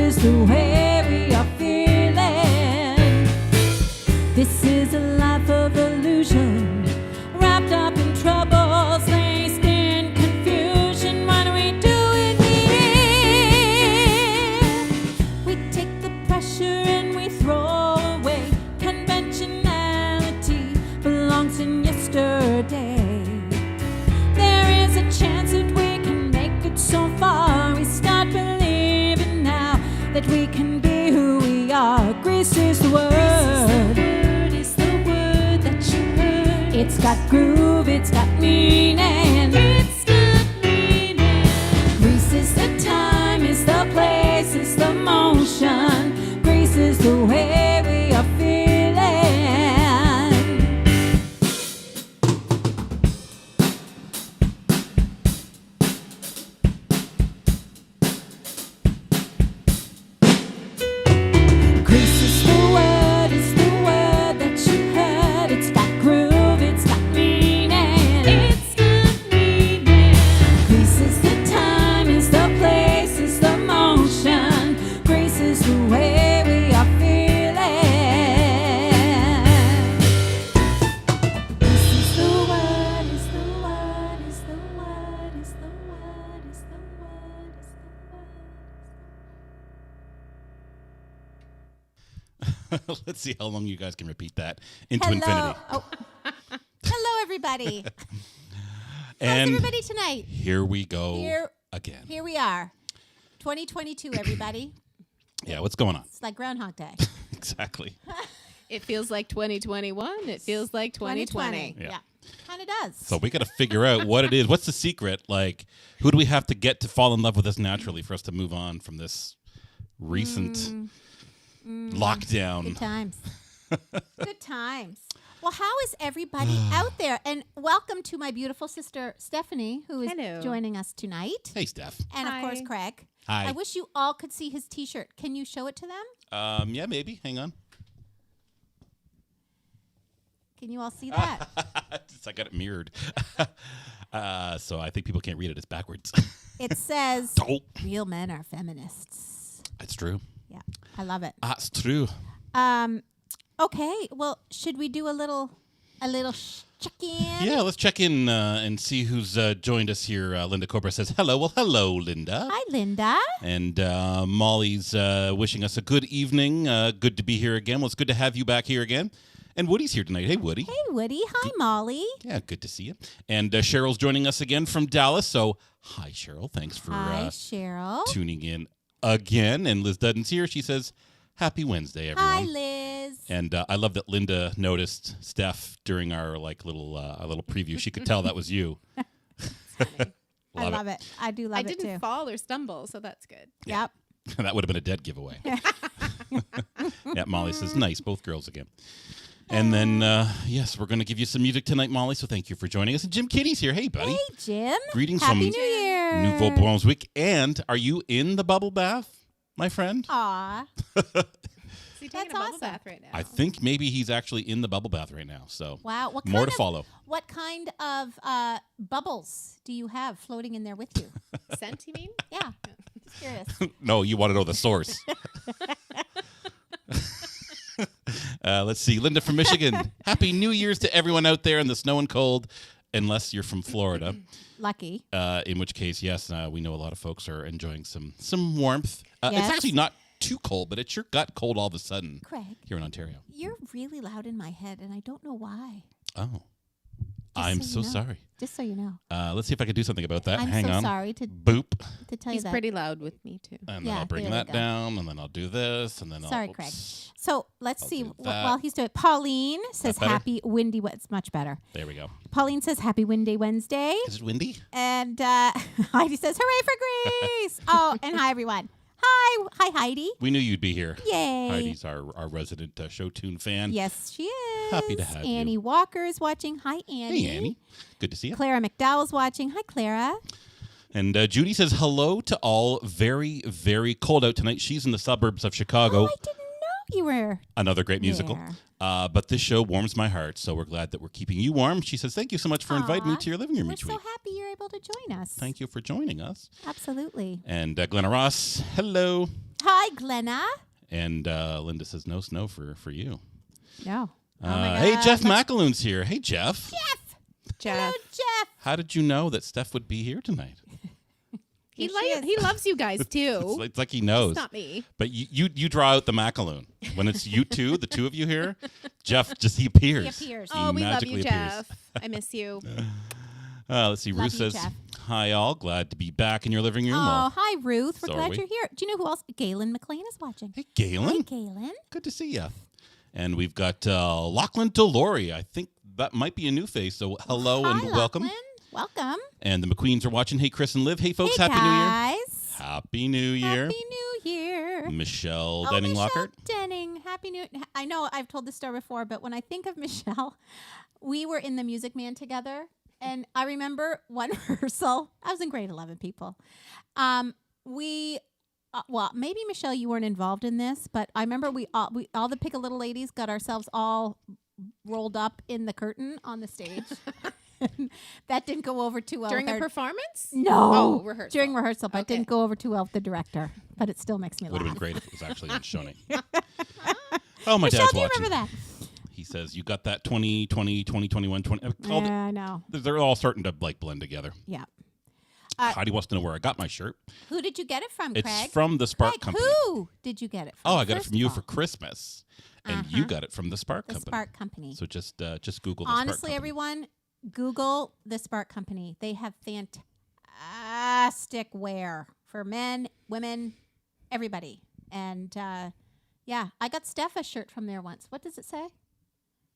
is the way we are feeling. This is a life of illusion, wrapped up in troubles, laced in confusion. What are we doing here? We take the pressure and we throw away. Conventionality belongs in yesterday. There is a chance that we can make it so far. We start believing now that we can be who we are. Grace is the word. It's got groove, it's got meaning. It's got meaning. Greece is the time, it's the place, it's the motion. Greece is the way we are feeling. Greece is the word, it's the word that you heard. It's got groove, it's got meaning. It's got meaning. Greece is the time, it's the place, it's the motion. Greece is the way we are feeling. This is the word, is the word, is the word, is the word, is the word, is the word. Let's see how long you guys can repeat that into Hello. infinity. Oh. Hello, everybody. How's And everybody tonight? here we go Here- again. Here we are. 2022, everybody. Yeah, what's going on? It's like Groundhog Day. Exactly. It feels like 2021. It feels like 2020. Yeah. Yeah. Kind of does. So we got to figure out what it is. What's the secret? Like, who do we have to get to fall in love with us naturally for us to move on from this recent lockdown? Good times. Good times. Well, how is everybody out there? And welcome to my beautiful sister, Stephanie, who is Hello. joining us tonight. Hey, Steph. And, of Hi. course, Craig. Hi. I wish you all could see his T-shirt. Can you show it to them? Yeah, maybe. Hang on. Can you all see that? I got it mirrored. So I think people can't read it. It's backwards. It says, Oh, real men are feminists. it's true. Yeah, I love it. It's true. Okay, well, should we do a little check-in? Yeah, let's check in and see who's joined us here. Linda Cobra says, hello. Well, hello, Linda. Hi, Linda. And Molly's wishing us a good evening. Good to be here again. Well, it's good to have you back here again. And Woody's here tonight. Hey, Woody. Hey, Woody. Hi, Molly. Yeah, good to see you. And Cheryl's joining us again from Dallas. So, hi, Cheryl. Thanks for Hi, Cheryl. tuning in again. And Liz Dudden's here. She says, happy Wednesday, everyone. Hi, Liz. And I love that Linda noticed Steph during our little preview. She could tell that was you. I love it. I do love I it, didn't too. fall or stumble, so that's good. Yep. That would have been a dead giveaway. Yeah, Molly says, nice, both girls again. And then, yes, we're going to give you some music tonight, Molly, so thank you for joining us. And Jim Kitty's here. Hey, buddy. Hey, Jim. Greetings Happy from New Year. Nouveau-Brunswick. And are you in the bubble bath, my friend? Aw. Is he taking That's a bubble awesome. bath right now? I think maybe he's actually in the bubble bath right now. So Wow. What more kind to of, follow. What kind of bubbles do you have floating in there with you? Scent, you mean? Yeah. Just curious. No, you want to know the source. Let's see. Linda from Michigan. Happy New Year's to everyone out there in the snow and cold, unless you're from Florida. Lucky. In which case, yes, we know a lot of folks are enjoying some warmth. Yes. It's actually not too cold, but it sure got cold all of a sudden Craig, here in Ontario. you're really loud in my head, and I don't know why. Oh, I'm so so you know. sorry. Just so you know. Let's see if I can do something about that. I'm Hang so on. sorry to Boop. tell He's you that. pretty loud with me, too. And then Yeah, I'll bring there we that go. down, and then I'll do this, and then Sorry, I'll... Craig. oops. So let's I'll see. do that. While he's doing it, Pauline says better? happy windy. It's much better. There we go. Pauline says happy windy Wednesday. Is it windy? And Heidi says hooray for Greece. Oh, and hi, everyone. Hi, Heidi. We knew you'd be here. Yay. Heidi's our resident show tune fan. Yes, she is. Happy to have you. Annie Walker is watching. Hi, Annie. Hey, Annie. Good to see you. Clara McDowell's watching. Hi, Clara. And Judy says hello to all. Very, very cold out tonight. She's in the suburbs of Chicago. Oh, I didn't know you were. Another great musical. there. But this show warms my heart, so we're glad that we're keeping you warm. She says, thank you so much for inviting me Aw, to your living room We're each so week. happy you're able to join us. Thank you for joining us. Absolutely. And Glenna Ross, hello. Hi, Glenna. And Linda says no snow for you. No. Hey, Jeff McAloon's here. Hey, Jeff. Hello, Jeff. How did you know that Steph would be here tonight? He loves you guys too. It's like he knows. It's not me. But you draw out the McAloon. When it's you two, the two of you here, Jeff he appears. He appears. Oh, we love magically you, appears. Jeff. I miss you. Let's see. Love Ruth you, says, Jeff. hi, all. Glad to be back in your living room. Oh, Well, hi, Ruth. We're so are glad we. you're here. Do you know who else? Galen McLean is watching. hey, Galen. Hi, Galen. Good to see you. And we've got Lachlan Delory. I think that might be a new face. So hello Hi, and welcome. Lachlan. Welcome. And the McQueens are watching. Hey, Chris and Liv. Hey, folks. Hey, Happy New Year. guys. Happy New Year. Happy New Year. Michelle Oh, Denning Michelle Lockhart. Denning. Happy New. I know I've told this story before, but when I think of Michelle, we were in the Music Man together, and I remember one rehearsal. I was in grade 11, people. Well, maybe Michelle, you weren't involved in this, but I remember we all the Pick a Little ladies got ourselves all rolled up in the curtain on the stage. That didn't go over too well. During with a our- performance? No. Oh, rehearsal. During rehearsal, but Okay. didn't go over too well with the director. But it still makes me Would laugh. have been great if it was actually on Shoney. Oh, my Michelle, dad's do you watching. remember that? He says, you got that 2020, 2021, 20. All Yeah, I know. they're all starting to blend together. Yeah. Heidi wants to know where I got my shirt. Who did you get it from, It's Craig? from the Spark Craig, Company. who did you get it from? Oh, I got it first from you of for all? Christmas. And you got it from the Spark the Company. Spark Company. So just Google the Spark Honestly, Company. everyone, Google the Spark Company. They have fantastic wear for men, women, everybody. And yeah, I got Steph a shirt from there once. What does it say?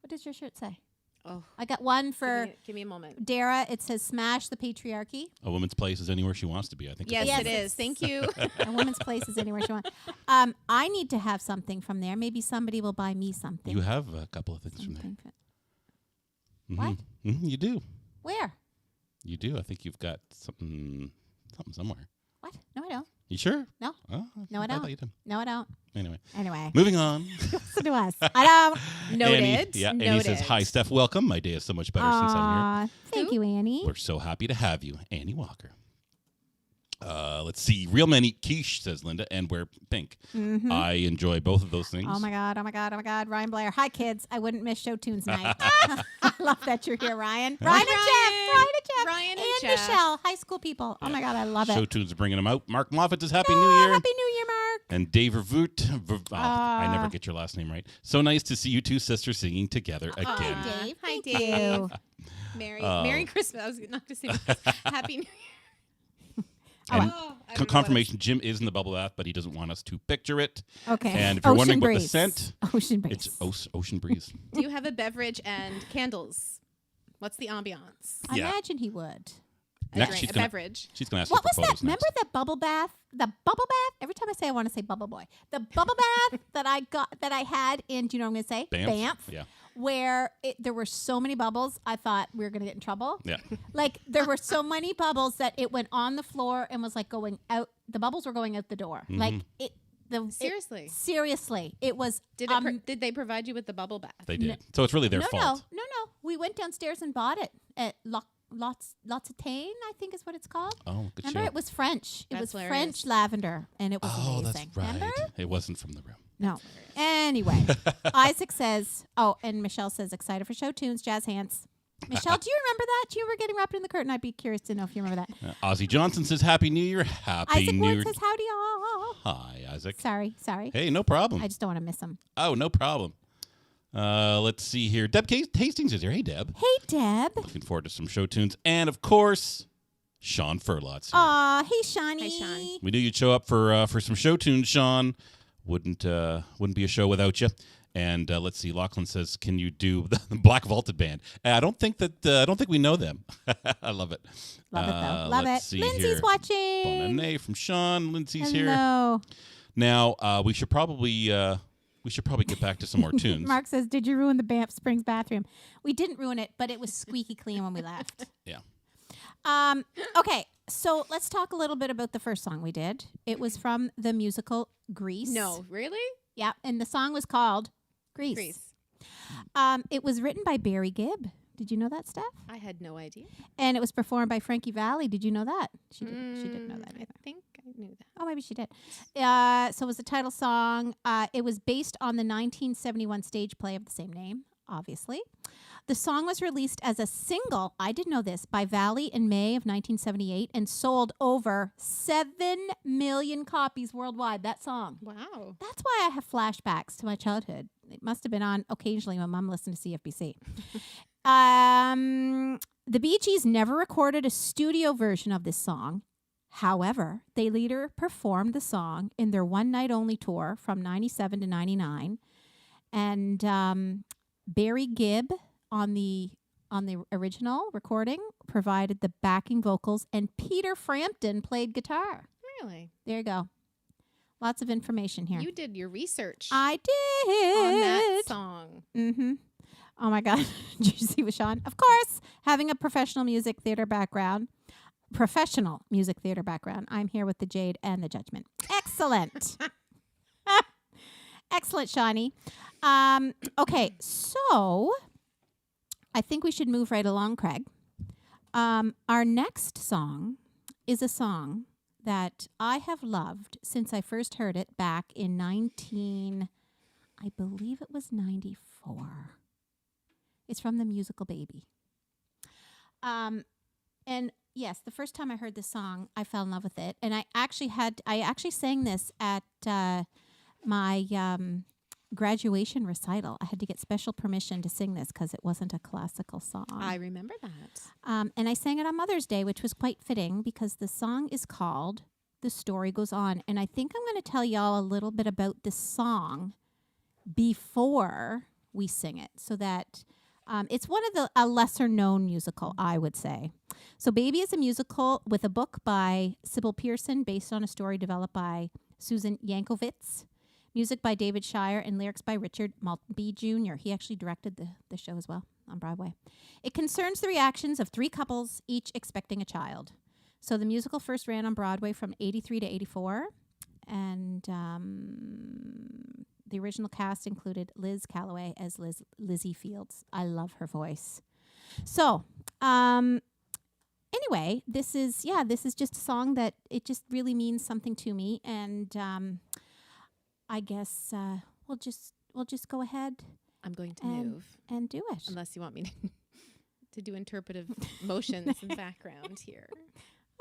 What does your shirt say? Oh, I got one for give me a moment. Dara. It says "Smash the Patriarchy." A woman's place is anywhere she wants to be. I think. Yes, Yes, it is. Thank you. A woman's place is anywhere she wants. I need to have something from there. Maybe somebody will buy me something. You have a couple of things from there. Something Mhm. What? Mhm, you do. Where? You do. I think you've got something somewhere. What? No, I don't. You sure? No. Oh, No, I thought don't. you did. No, I don't. Anyway, Anyway, moving on. listen to us. I don't. Noted. Annie says, hi, Steph. Welcome. My day is so much better since I'm Aw, thank you, Annie. here. We're so happy to have you, Annie Walker. Let's see. Real men eat quiche, says Linda, and wear pink. I enjoy both of those things. Oh my god! Oh my god! Oh my god! Ryan Blair. Hi, kids. I wouldn't miss Show Tunes night. I love that you're here, Ryan. Ryan and Jeff. Ryan and and Jeff. Michelle, high school people. Oh my god, I love Show it. Tunes are bringing them out. Mark Moffat says, Happy New Oh, Year. Happy New Year, Mark. And Dave Vervoot. I never get your last name right. So nice to see you two sisters singing together again. Hi, Dave. Hi, Thank Dave. you. Merry Christmas. I was not going to say Happy New Year. And Oh, I don't know confirmation, Jim is in the bubble bath, but he doesn't want us to picture it. Okay. And if you're wondering what the breeze. scent, Ocean breeze. it's Ocean Breeze. Do you have a beverage and candles? What's the ambiance? I Yeah. imagine he would. A Next, drink, she's a gonna- beverage. She's going to ask What you was for that? photos Remember next. the bubble bath? The bubble bath? Every time I say I want to say bubble boy. The bubble bath that I had in, do you know what I'm going to say? Banff? Yeah. Where there were so many bubbles, I thought we were going to get in trouble. Yeah. Like there were so many bubbles that it went on the floor and was like going out. The bubbles were going out the door. Mm-hmm. Like it. Seriously? Seriously, it was. Did they provide you with the bubble bath? They did. So it's really their fault. No. We went downstairs and bought it at Lots of Tane, I think is what it's called. Oh, good Remember, show. it was French. It That's was hilarious. French lavender, and it was Oh, amazing. that's right. Remember? It wasn't from the room. No. Anyway, Isaac says, oh, and Michelle says, excited for Show Tunes, jazz hands. Michelle, do you remember that? Do you remember getting wrapped in the curtain? I'd be curious to know if you remember that. Ozzy Johnson says, Happy New Year. Happy Isaac New Wood Year. says, howdy all. Hi, Isaac. Sorry. Hey, no problem. I just don't want to miss him. Oh, no problem. Let's see here. Deb Hastings is here. Hey, Deb. Hey, Deb. Looking forward to some show tunes. And, of course, Sean Furlot's here. Aw, hey, Shawnee. Hi, Sean. We knew you'd show up for some show tunes, Sean. Wouldn't be a show without you. And let's see. Lachlan says, "Can you do the Black Vaulted Band?" I don't think we know them. I love it. Love it, though. Love let's it. see Lindsay's here. watching. Bonne from Sean. Lindsay's here. Hello. Now we should probably get back to some more tunes. Mark says, did you ruin the Banff Springs bathroom? We didn't ruin it, but it was squeaky clean when we left. Yeah. Okay, so let's talk a little bit about the first song we did. It was from the musical Grease. No, really? Yeah, and the song was called Grease. Grease. It was written by Barry Gibb. Did you know that, Steph? I had no idea. And it was performed by Frankie Valli. Did you know that? She didn't know that I either. think knew that. Oh, maybe she did. So it was the title song. It was based on the 1971 stage play of the same name, obviously. The song was released as a single, I didn't know this, by Valley in May of 1978 and sold over 7 million copies worldwide, that song. Wow. That's why I have flashbacks to my childhood. It must have been on occasionally when Mom listened to CFBC. The Bee Gees never recorded a studio version of this song. However, they later performed the song in their one-night-only tour from 97 to 99. And Barry Gibb on the original recording provided the backing vocals, and Peter Frampton played guitar. Really? There you go. Lots of information here. You did your research I did. on that song. Mm-hmm. Oh, my God. Did you see with Sean? Of course, having a professional music theater background, I'm here with the Jade and the Judgment. Excellent. Excellent, Shawnee. Okay, so I think we should move right along, Craig. Our next song is a song that I have loved since I first heard it back in I believe it was 94. It's from the musical Baby. And yes, the first time I heard this song, I fell in love with it. And I actually sang this at my graduation recital. I had to get special permission to sing this because it wasn't a classical song. I remember that. And I sang it on Mother's Day, which was quite fitting because the song is called The Story Goes On. And I think I'm going to tell y'all a little bit about this song before we sing it so that it's one of a lesser known musical, I would say. So Baby is a musical with a book by Sybil Pearson based on a story developed by Susan Yankovitz. Music by David Shire and lyrics by Richard Maltby Jr. He actually directed the show as well on Broadway. It concerns the reactions of 3 couples, each expecting a child. So the musical first ran on Broadway from 83 to 84. And the original cast included Liz Calloway as Lizzie Fields. I love her voice. So anyway, this is just a song that it just really means something to me. And I guess we'll just go ahead. I'm going to and, move. and do it. Unless you want me to do interpretive motions in background here.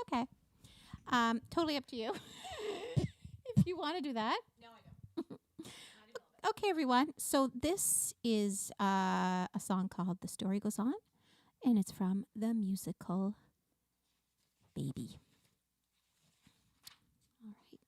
Okay. Totally up to you. If you want to do that. No, I don't. Okay, everyone. So this is a song called The Story Goes On, and it's from the musical Baby. All right.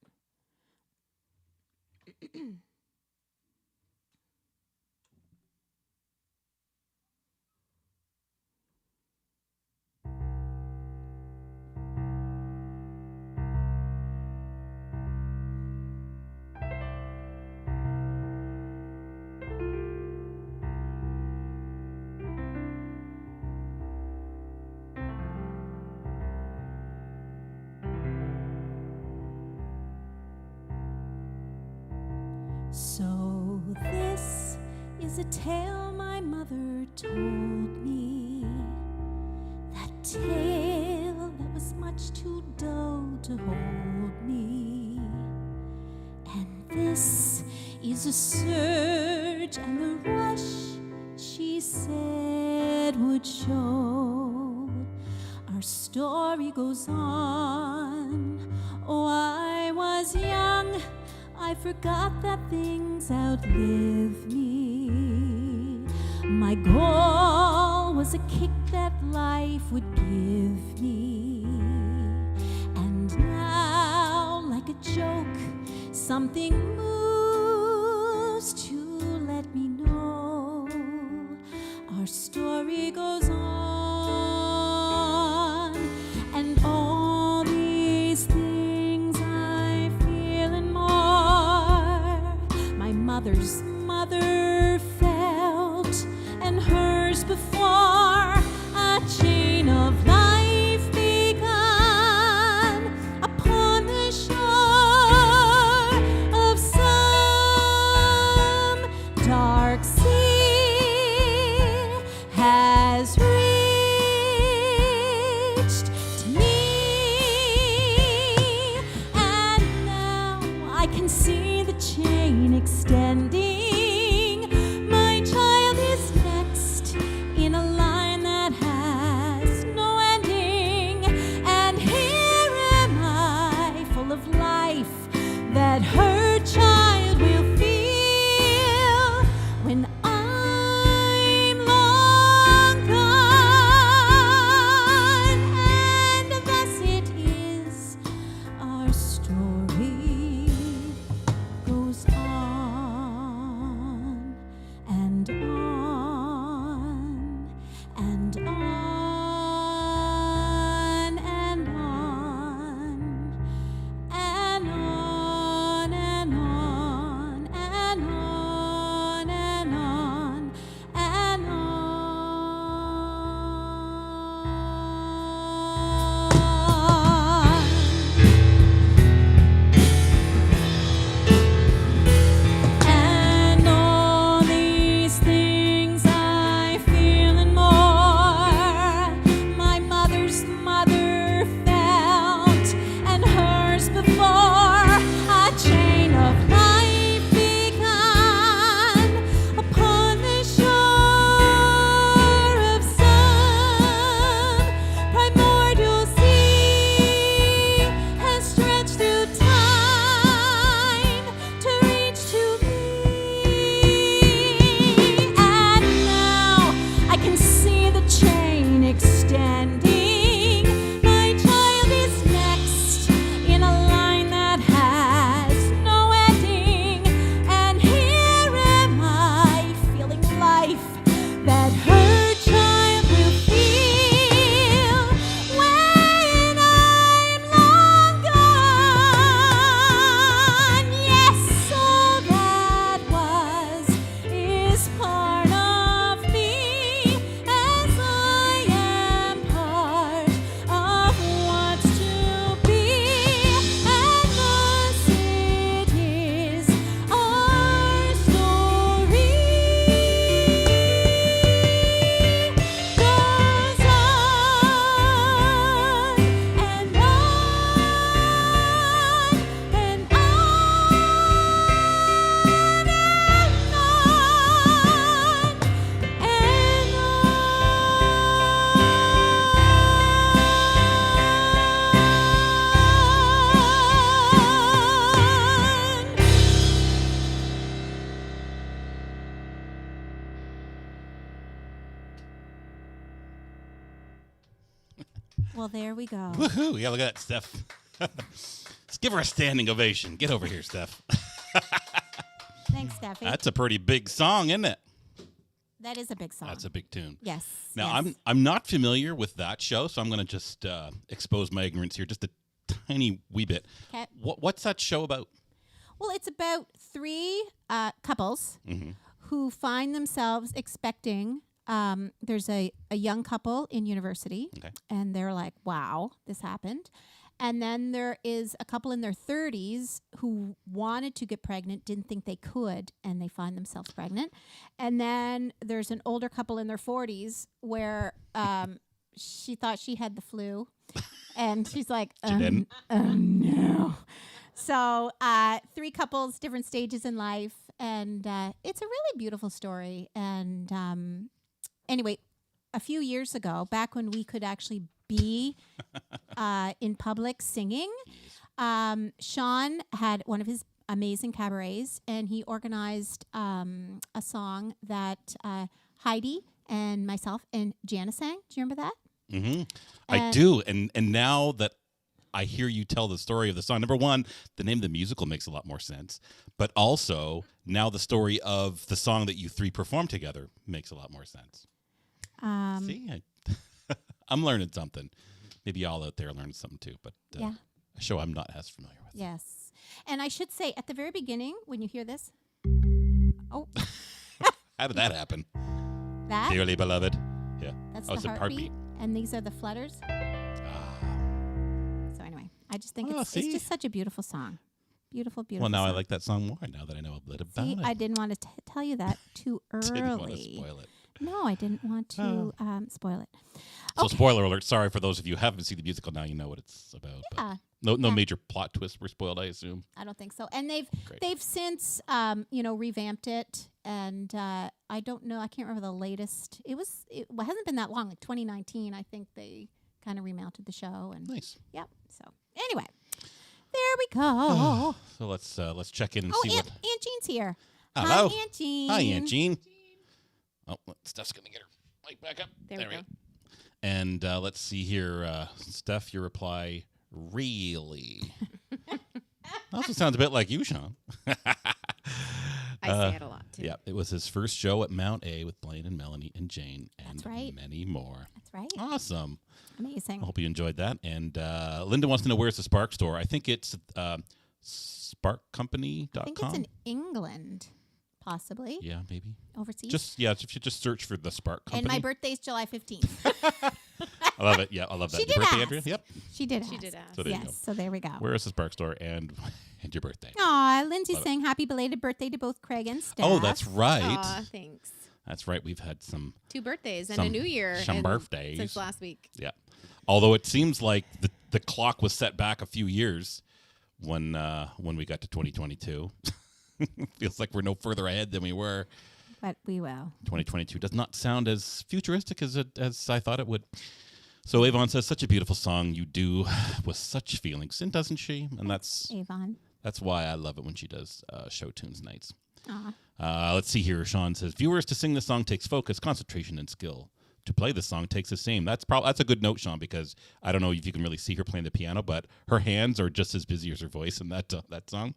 So this is a tale my mother told me, that tale that was much too dull to hold me. And this is a surge and the rush she said would show. Our story goes on. Oh, I was young, I forgot that things outlive me. My goal was a kick that life would give me. And now, like a joke, something moves to let me know our story goes on. And all these things I feel and more, my mother's mother felt, and hers before a chain of life begun upon the shore of some dark sea has reached to me, chain extending. My child is next in a line that has no ending. And here am I, full of life, that her child will feel when I'm long gone. And thus it is our story goes on and on and on and on and on and on and on and on and on. And all these things I feel and more, my mother's mother felt, and hers before. A chain of life begun upon the shore of some primordial sea, has stretched through time to reach to me. And now I can see the chain extending. My child is next in a line that has no ending. And here am I, feeling life that her child will feel when I'm long gone. Yes, all that was is part of me, as I am part of what's to be. And thus it is our story goes on and on and Well, there we go. Woohoo! Yeah, look at that, Steph. Let's give her a standing ovation. Get over here, Steph. Thanks, Steffi. That's a pretty big song, isn't it? That is a big song. That's a big tune. Yes. Now, yes. I'm not familiar with that show, so I'm going to just expose my ignorance here just a tiny wee bit. 'Kay. What's that show about? Well, it's about three couples who find themselves expecting. There's a young couple in university, Okay. and they're like, wow, this happened. And then there is a couple in their 30s who wanted to get pregnant, didn't think they could, and they find themselves pregnant. And then there's an older couple in their 40s where she thought she had the flu, and she's like, She didn't. no. So three couples, different stages in life, and it's a really beautiful story. And anyway, a few years ago, back when we could actually be in public singing, Sean had one of his amazing cabarets, and he organized a song that Heidi and myself and Jana sang. Do you remember that? Mm-hmm. I do. And now that I hear you tell the story of the song, number one, the name of the musical makes a lot more sense. But also, now the story of the song that you three performed together makes a lot more sense. See, I'm learning something. Maybe y'all out there learned something too, but Yeah. a show I'm not as familiar with. Yes. And I should say, at the very beginning, when you hear this, oh, How did that happen? that, Dearly beloved. Yeah. that's Oh, it's the a heartbeat. heartbeat. And these are the flutters. Ah. So anyway, I just think Oh, it's see? just such a beautiful song. Beautiful, beautiful Well, now I song. like that song more now that I know a bit about See, it. I didn't want to tell you that too early. Didn't want to spoil it. No, I didn't want to spoil it. So Okay. spoiler alert. Sorry for those of you who haven't seen the musical. Now you know what it's about. but- Yeah. No Yeah. major plot twists were spoiled, I assume. I don't think so. And they've Great. since revamped it, and I don't know. I can't remember the latest. It hasn't been that long. Like 2019, I think they kind of remounted the show. And Nice. yep. So anyway, there we go. So let's check in and Oh, see Aunt what. Jean's here. Hello. Hi, Aunt Jean. Hi, Aunt Jean. Oh, Steph's gonna get her mic back up. There we go. And let's see here, Steph. Your reply, really? Also sounds a bit like you, Sean. I say it a lot too. Yeah, it was his first show at Mount A with Blaine and Melanie and Jane, and That's right. many more. That's right. Awesome. Amazing. I hope you enjoyed that. And Linda wants to know, where's the Spark store? I think it's sparkcompany.com. I think it's in England, possibly. Yeah, maybe. Overseas. If you just search for the Spark Company. And my birthday's July 15th. I love it. Yeah, I love that. She Your did birthday, ask. Andrea? Yep. She did She ask. did ask. So there you go. Yes, so there we go. Where is the Spark store and your birthday? Aw, Lindsay's Love it. saying happy belated birthday to both Craig and Steph. Oh, that's right. Aw, thanks. That's right. We've had some 2 birthdays and Some- a new year. some in- birthdays. since last week. Yeah. Although it seems like the clock was set back a few years when we got to 2022. Feels like we're no further ahead than we were. But we will. 2022 does not sound as futuristic as I thought it would. So Avon says, such a beautiful song you do with such feelings, and doesn't she? And that's Avon. why I love it when she does show tunes nights. Aw. Let's see here. Sean says, viewers, to sing the song takes focus, concentration, and skill. To play the song takes the same. That's a good note, Sean, because I don't know if you can really see her playing the piano, but her hands are just as busy as her voice in that song.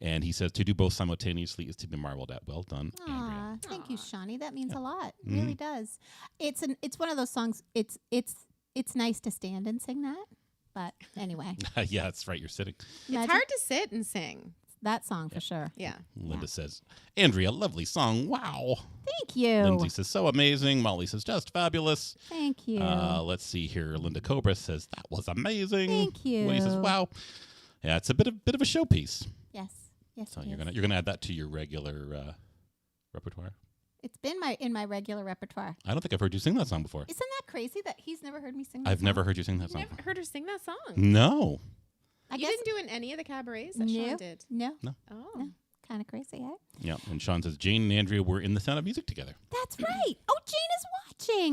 And he says, to do both simultaneously is to be marveled at. Well done, Andrea. Aw, thank you, Shawnee. That means a lot. It really does. It's one of those songs. It's nice to stand and sing that. But anyway, Yeah, that's right. You're sitting. It's hard to sit and sing. that song for sure. Yeah. Linda says, Andrea, lovely song. Wow. Thank you. Lindsay says, so amazing. Molly says, just fabulous. Thank you. Let's see here. Linda Cobra says, that was amazing. Thank you. Wendy says, wow. Yeah, it's a bit of a showpiece. yes. Yes. So it you're is. gonna add that to your regular repertoire. It's been in my regular repertoire. I don't think I've heard you sing that song before. Isn't that crazy that he's never heard me sing that I've song? never heard you sing that You song. never before. heard her sing that song. No. I You guess didn't do it in any of the cabarets that no, Sean did. no. Oh. No. Kind of crazy, eh? Yeah. And Sean says Jane and Andrea were in The Sound of Music together. That's right. Oh, Jane is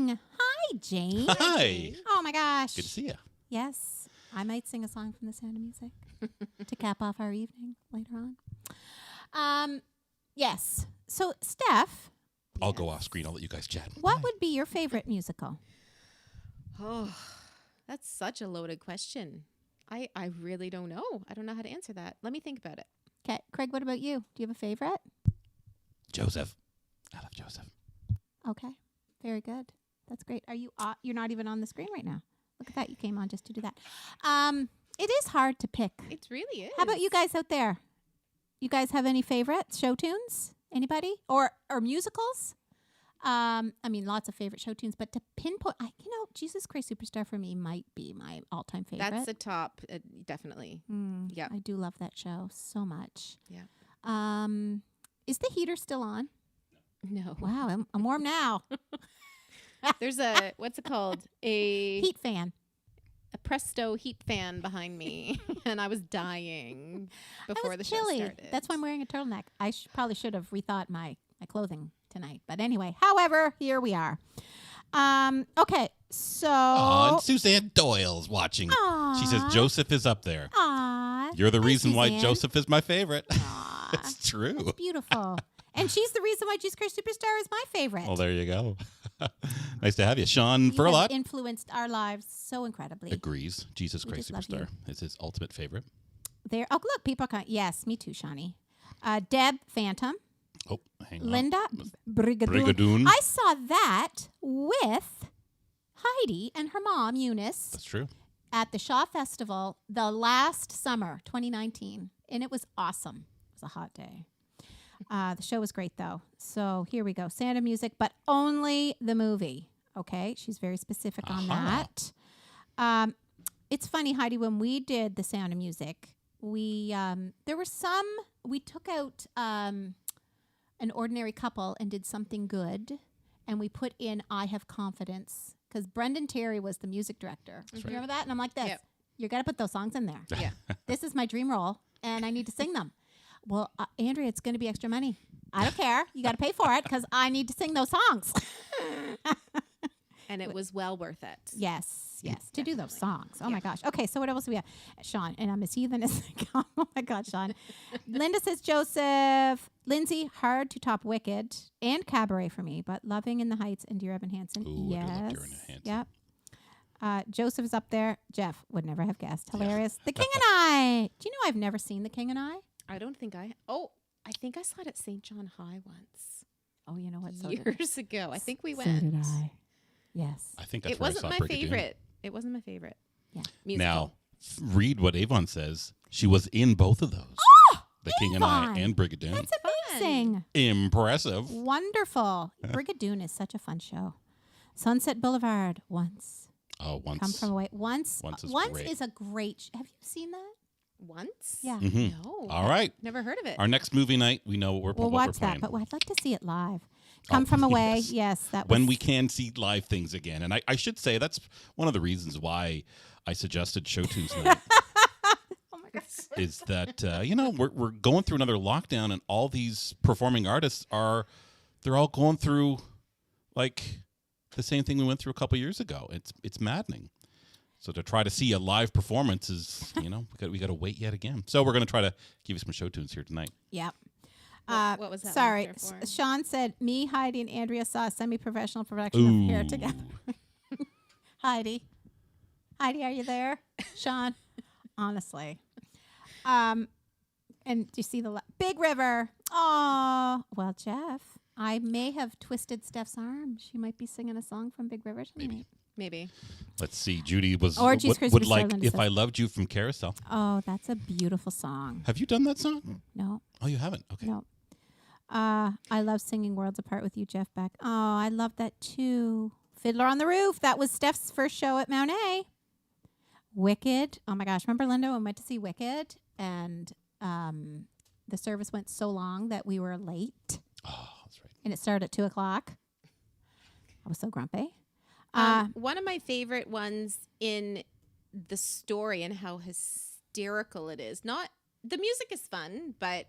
watching. Hi, Jane. Hi. Oh my gosh. Good to see you. Yes, I might sing a song from The Sound of Music to cap off our evening later on. Yes. So, Steph, I'll go off screen. I'll let you guys chat. what would be your favorite musical? Oh, that's such a loaded question. I really don't know. I don't know how to answer that. Let me think about it. Okay, Craig, what about you? Do you have a favorite? Joseph. I love Joseph. Okay, very good. That's great. Are you? You're not even on the screen right now. Look at that. You came on just to do that. It is hard to pick. It really is. How about you guys out there? You guys have any favorite show tunes? Anybody? Or musicals? I mean, lots of favorite show tunes, but to pinpoint, Jesus Christ Superstar for me might be my all-time favorite. That's the top, definitely. Yeah. I do love that show so much. Yeah. Is the heater still on? No. Wow, I'm warm now. There's a, what's it called? A Heat fan. Presto heat fan behind me, and I was dying before I the was show chilly. started. That's why I'm wearing a turtleneck. I probably should have rethought my clothing tonight. But anyway, however, here we are. Okay, so. Oh, and Suzanne Doyle's watching. She says Aw. Joseph is up there. Aw, You're the hi, reason why Suzanne. Joseph is my favorite. Aw, It's true. that's beautiful. And she's the reason why Jesus Christ Superstar is my favorite. Well, there you go. Nice to have you. Sean You have Furlot influenced our lives so incredibly. agrees. Jesus We Christ just love Superstar is his ultimate favorite. There. Oh, look, people are coming. Yes, me too, Shawnee. Deb Phantom. Oh, hang on. Linda Brigadoon. Brigadoon. I saw that with Heidi and her mom, Eunice, That's true. at the Shaw Festival the last summer, 2019. And it was awesome. It was a hot day. The show was great, though. So here we go. Sound of Music, but only the movie. Okay? She's very specific on Aha. that. It's funny, Heidi, when we did the Sound of Music, we took out an ordinary couple and did something good, and we put in I Have Confidence, because Brendan Terry was the music director. right. Remember that? And I'm like this. Yep. You got to put those songs in there. Yeah. This is my dream role, and I need to sing them. Well, Andrea, it's going to be extra money. I don't care. You got to pay for it because I need to sing those songs. And it was well worth it. Yes, to do those Definitely. songs. Oh my gosh. Okay, so what else do we have? Sean, and I'm as heathen as I come. Oh my God, Sean. Linda says, Joseph, Lindsay, hard to top Wicked and Cabaret for me, but Loving in the Heights and Dear Evan Hansen. Ooh, I yes. do love Dear Evan Hansen. Yep. Joseph is up there. Jeff would never have guessed. Hilarious. The King and I. Do you know I've never seen The King and I? I don't think I. Oh, I think I saw it at St. John High once. Oh, you know what? So did I. Years ago. I think we So went. did I. Yes. I think that's It where I wasn't saw my Brigadoon. favorite. It wasn't my favorite. Yeah. Musical. Now, read what Avon says. She was in both of those. The King and I Avon! and Brigadoon. That's amazing. Impressive. Wonderful. Brigadoon is such a fun show. Sunset Boulevard. Once. Oh, once. Come from away. Once. Once is Once great. is a great. Have you seen that? Once? Yeah. Mhm. No. All right. Never heard of it. Our next movie night, we know what we're, We'll what we're watch playing. that, but I'd like to see it live. Come from away. Yes, that was when we can see live things again. And I should say that's one of the reasons why I suggested Show Tunes Night. Oh my God. Is that we're going through another lockdown, and all these performing artists they're all going through like the same thing we went through a couple years ago. It's maddening. So to try to see a live performance is we got to wait yet again. So we're going to try to give you some show tunes here tonight. Yep. What was that one Sorry, there for? Sean said me, Heidi, and Andrea saw a semi-professional production of Hair Together. Heidi, are you there? Sean, honestly. And do you see the Big River? Oh, well, Jeff, I may have twisted Steph's arm. She might be singing a song from Big River tonight. Maybe. Let's see. Judy was Or Jesus Christ would Superstar, like Linda If says. I Loved You from Carousel. Oh, that's a beautiful song. Have you done that song? No, Oh, you haven't? Okay. no. I love singing Worlds Apart with you, Jeff Beck. Oh, I love that too. Fiddler on the Roof. That was Steph's first show at Mount A. Wicked. Oh my gosh. Remember, Linda, when we went to see Wicked and the service went so long that we were late Oh, that's right. and it started at 2:00. I was so grumpy. One of my favorite ones in the story and how hysterical it is. Not the music is fun, but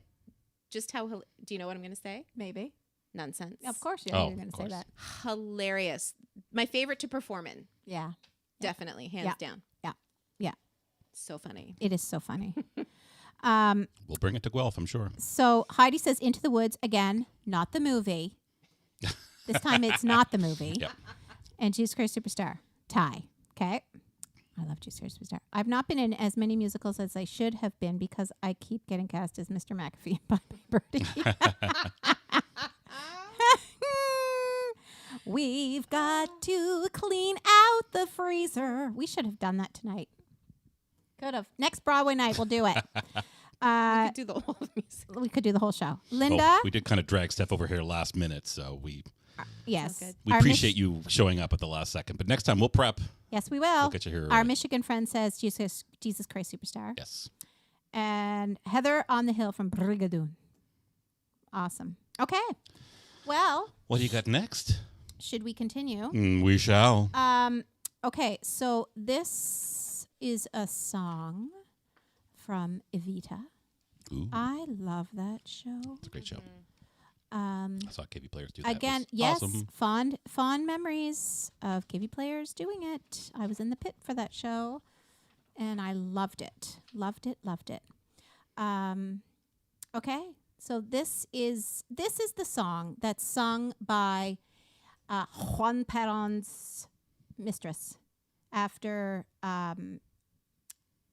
just how do you know what I'm going to say? Maybe. Nonsense. Of course, Oh, you're going of to say course. that. Hilarious. My favorite to perform in. Yeah. Definitely, hands Yeah. down. Yeah. Yeah. So funny. It is so funny. We'll bring it to Guelph, I'm sure. So Heidi says Into the Woods again, not the movie. This time it's not the movie. Yep. And Jesus Christ Superstar. Tie. Okay. I love Jesus Christ Superstar. I've not been in as many musicals as I should have been because I keep getting cast as Mr. McAfee by my birdie. We've got to clean out the freezer. We should have done that tonight. Could have. Next Broadway night, we'll do it. I could do the whole music. We could do the whole show. Linda? Well, we did kind of drag Steph over here last minute, so we Yes. Sounds good. we Our appreciate you showing up at the last second. But next time we'll prep. Yes, we will. We'll get you here Our early. Michigan friend says Jesus Christ Superstar. Yes. And Heather on the Hill from Brigadoon. Awesome. Okay. Well, What do you got next? should we continue? We shall. Okay, so this is a song from Evita. Ooh, I love that show. it's a great show. I I saw KV players do that. It Again, was yes, Awesome. fond memories of KV players doing it. I was in the pit for that show, and I loved it. Loved it. Okay, so this is the song that's sung by Juan Perron's mistress after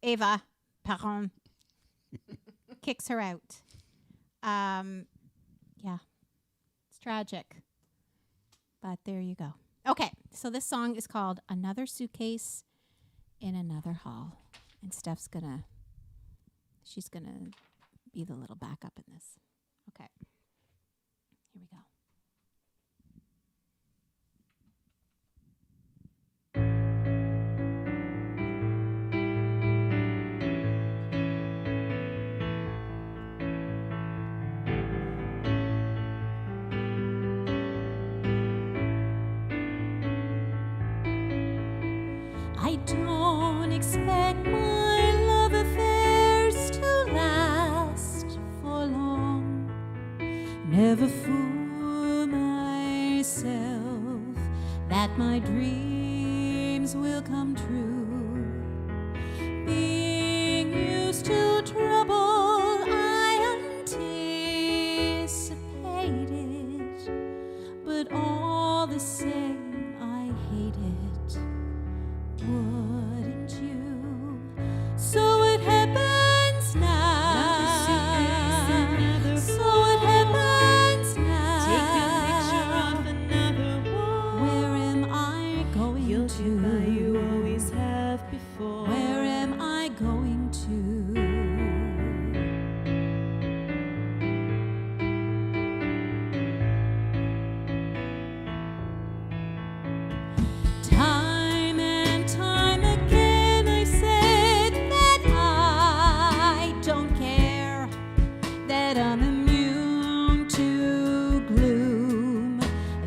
Eva Perron kicks her out. Yeah. It's tragic. But there you go. Okay, so this song is called Another Suitcase in Another Hall. And Steph's she's gonna be the little backup in this. Okay. Here we go. I don't expect much Never fool myself that my dreams will come true. Being used to trouble, I anticipated, but all the same I hate it. Wouldn't you? So it happens now. So it happens now. Take a picture of another wall. Where am I going to? You always have before. Where am I going to? Time and time again I said that I don't care, that I'm immune to gloom,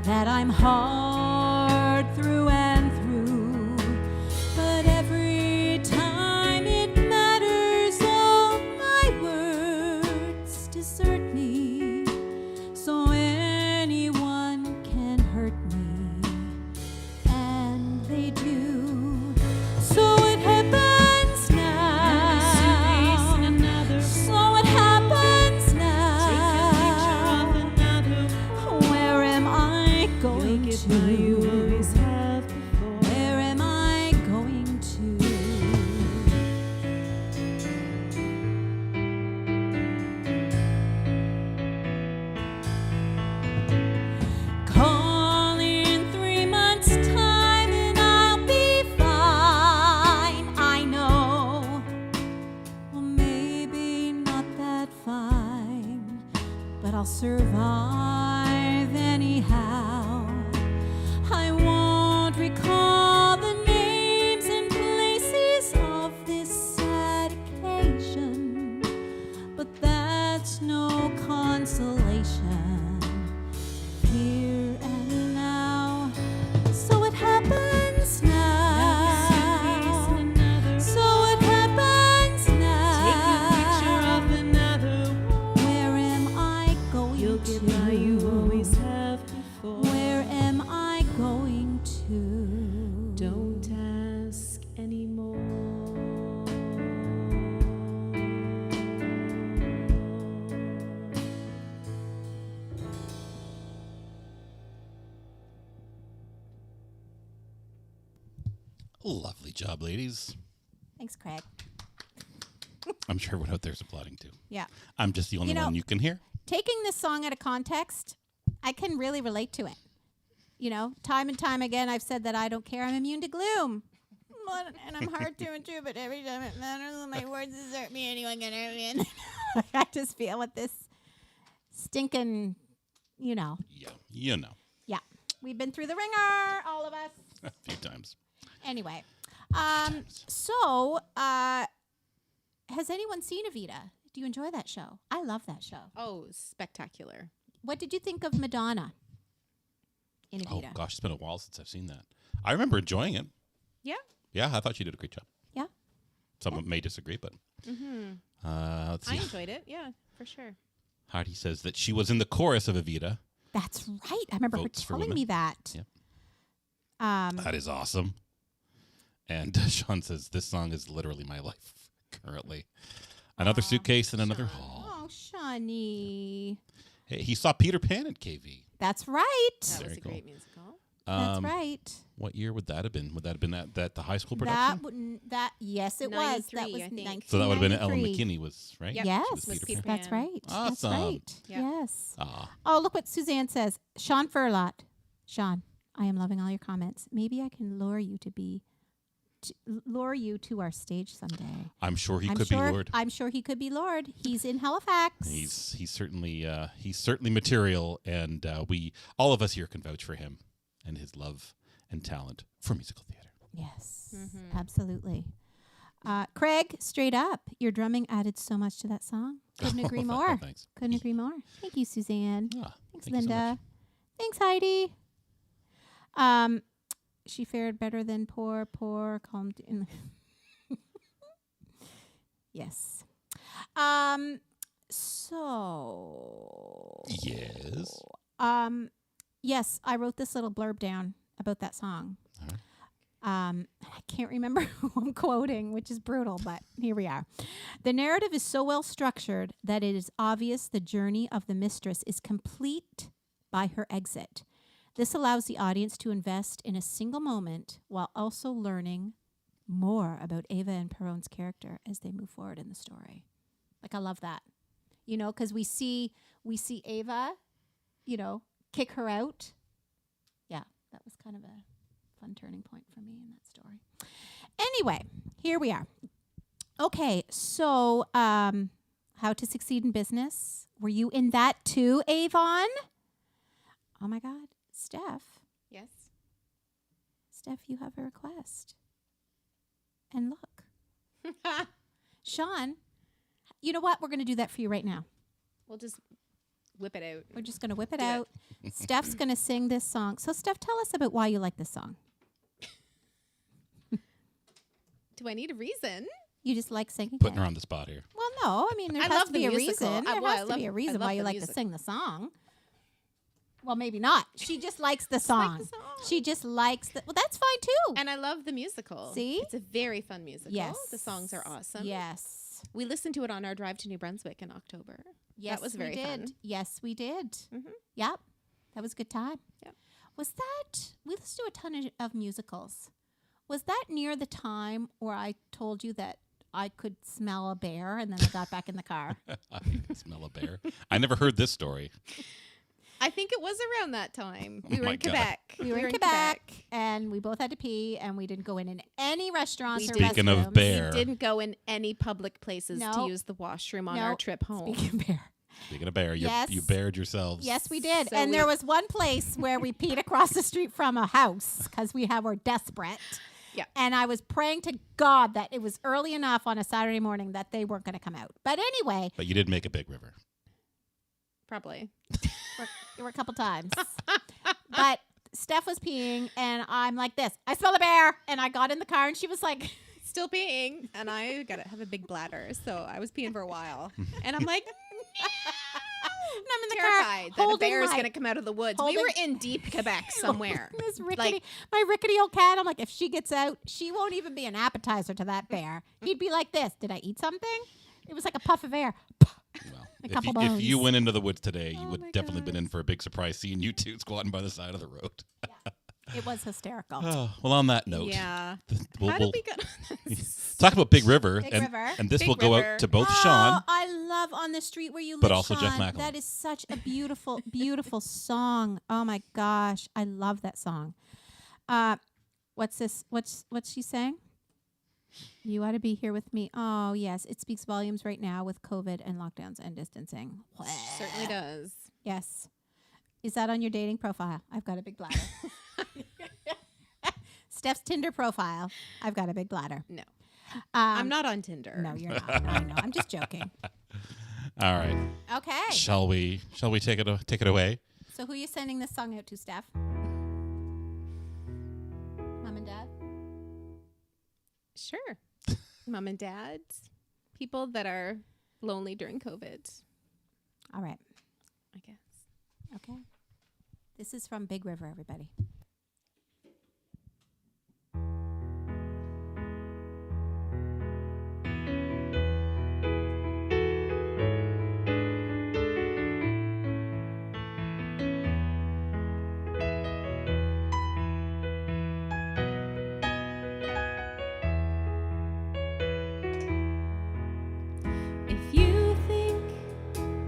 that I'm hard through and through. But every time it matters, all my words desert me, so anyone can hurt me. And they do. So it happens now. So it happens now. Where am I going to? You always have before. Where am I going to? Call in 3 months' time and I'll be fine. I know. Well, maybe not that fine, but I'll survive anyhow. I won't recall the names and places of this sad occasion, but that's no consolation. Here and now. So it happens now. So it happens now. Take a picture of another wall. Where am I going to? You always have before. Where am I going to? Don't ask anymore. Lovely job, ladies. Thanks, Craig. I'm sure everyone out there's applauding too. Yeah. I'm just the only You know- one you can hear. Taking this song out of context, I can really relate to it. You know, time and time again, I've said that I don't care. I'm immune to gloom. And I'm hard to and true, but every time it matters, my words desert me. Anyone can hurt me. I just feel with this stinking, you know. Yeah, you know, Yeah. We've been through the ringer, all of us. a few times. Anyway. Times. So, has anyone seen Evita? Do you enjoy that show? I love that show. Oh, spectacular. What did you think of Madonna in Oh Evita? gosh, it's been a while since I've seen that. I remember enjoying it. Yeah. Yeah, I thought she did a great job. Yeah. Someone may disagree, but let's I see. enjoyed it. Yeah, for sure. Heidi says that she was in the chorus of Evita. That's right. I remember Votes her for telling women. me that. Yep. Um, That is awesome. And Sean says this song is literally my life currently. Another suitcase and another haul. oh, Shawnee. Hey, he saw Peter Pan at KV. That's right. That Very was a cool. great musical. That's right. What year would that have been? Would that have been that the high school That production? wouldn't that yes it was. That 93, was I think. So that would have been Ellen 1993. McKinney, was right? Yep. Yes, She was Peter Pan. that's right. Awesome. That's right. Yep. Yes. Ah, Oh, look what Suzanne says. Sean Furlot. Sean, I am loving all your comments. Maybe I can lure you to our stage someday. I'm sure he I'm could sure, be Lord. I'm sure he could be Lord. He's in Halifax. He's certainly material, and we all of us here can vouch for him and his love and talent for musical theater. Yes, absolutely. Craig, straight up, your drumming added so much to that song. Couldn't agree more. Thanks. Couldn't agree more. Thank you, Suzanne. Ah, Thanks, thank you so Linda. much. Thanks, Heidi. She fared better than poor, calmed in. Yes. So. Yes. Yes, I wrote this little blurb down about that song. All right. I can't remember who I'm quoting, which is brutal, but here we are. The narrative is so well structured that it is obvious the journey of the mistress is complete by her exit. This allows the audience to invest in a single moment while also learning more about Ava and Perron's character as they move forward in the story. Like, I love that. You know, because we see Ava, you know, kick her out. Yeah, that was kind of a fun turning point for me in that story. Anyway, here we are. Okay, so How to Succeed in Business. Were you in that too, Avon? Oh my God. Steph, Yes. you have a request. And look, Sean, you know what? We're going to do that for you right now. We'll just whip it out. We're just going to whip it Do it. out. Steph's going to sing this song. So, Steph, tell us about why you like this song. Do I need a reason? You just like singing Putting it. her on the spot here. Well, no. I mean, there I has love to the be a musical. reason. There Well, has to be a reason I why love you the like music. to sing the song. Well, maybe not. She just likes the song. the song. She just likes the... Well, that's fine, too. And I love the musical. See? It's a very fun musical. Yes. The songs are awesome. Yes. We listened to it on our drive to New Brunswick in October. Yes, was very we did. fun. Yes, we did. Mhm. Yep. That was a good time. Yep. Was that... We listened to a ton of musicals. Was that near the time where I told you that I could smell a bear and then I got back in the car? I can smell a bear. I never heard this story. I think it was around that time. We Oh were my in God. Quebec. We were in Quebec, and we both had to pee, and we didn't go in any restaurants or Speaking of restrooms. bear. We didn't go in any public places No. to use the washroom on our No. trip home. Speaking of bear. Speaking of bear, Yes. you bared yourselves. Yes, we did. So and we- there was one place where we peed across the street from a house because were desperate. Yeah. And I was praying to God that it was early enough on a Saturday morning that they weren't going to come out. But anyway, But you did make a big river. Probably. there were a couple times. But Steph was peeing, and I'm like this. I smell a bear. And I got in the car, and she was like... Still peeing. And I gotta have a big bladder. So I was peeing for a while. And I'm like, And I'm in the terrified car that a holding bear is my- going to come out of the woods. We holding- were in deep Quebec somewhere. This rickety, Like- my rickety old cat. I'm like, if she gets out, she won't even be an appetizer to that bear. He'd be like this. Did I eat something? It was like a puff of air. Well, A couple if you bones. went into the woods today, you Oh would my definitely God. been in for a big surprise seeing you two squatting by the side of the road. It was hysterical. Oh, well, on that note, Yeah. we'll, How we'll did we get on this? talk about Big River, Big and, River. and this Big will go River. out to both Oh, Sean. I love On the Street Where You Live, But also Jeff Sean. Macklin. That is such a beautiful, beautiful song. Oh my gosh, I love that song. What's this? What's she saying? You ought to be here with me. Oh yes, it speaks volumes right now with COVID and lockdowns and distancing. Certainly does. Yes. Is that on your dating profile? I've got a big bladder. Steph's Tinder profile. I've got a big bladder. No. I'm I'm not on Tinder. No, you're not. I know. I'm just joking. All right, Okay. shall we take it away? So who are you sending this song out to, Steph? Mom and Dad? Sure. Mom and dad. People that are lonely during COVID, All right. I guess. Okay. This is from Big River, everybody. If you think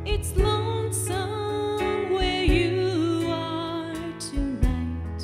it's lonesome where you are tonight,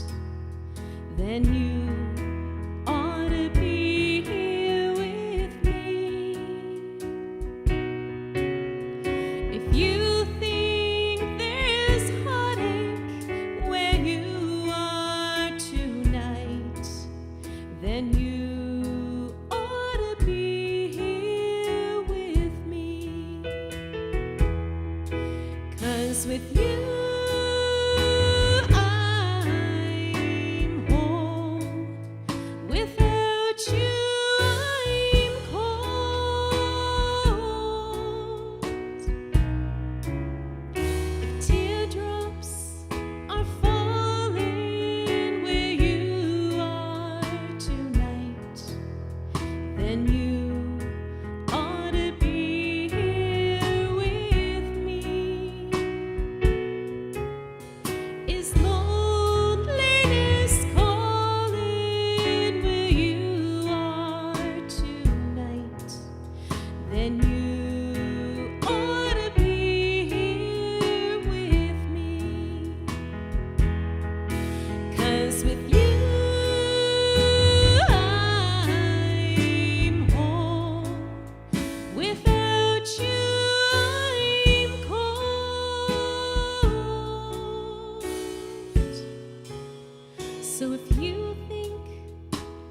So if you think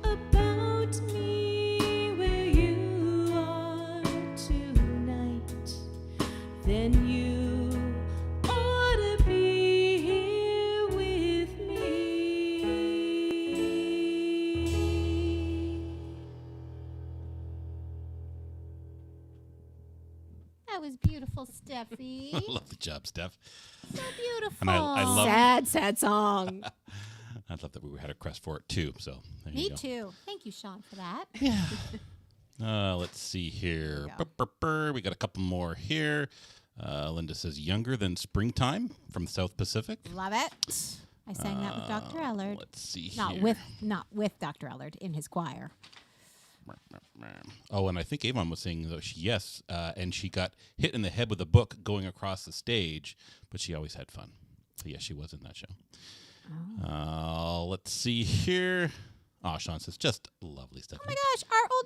about me where you are tonight, then you ought to be here with me. That was beautiful, Steffi. Love the job, Steph. So beautiful. And I love- Sad song. I'd love that we had a crest for it too. So there Me you go. too. Thank you, Sean, for that. Let's see here. There you We got a couple more here. Linda says younger than springtime from South Pacific. Love it. I sang that with Dr. Ellard. Let's see Not here. with Dr. Ellard in his choir. Oh, and I think Avon was saying though yes, and she got hit in the head with a book going across the stage, but she always had fun. So yes, she was in that show. Let's see here. Oh, Sean says just lovely stuff. Oh my gosh, our old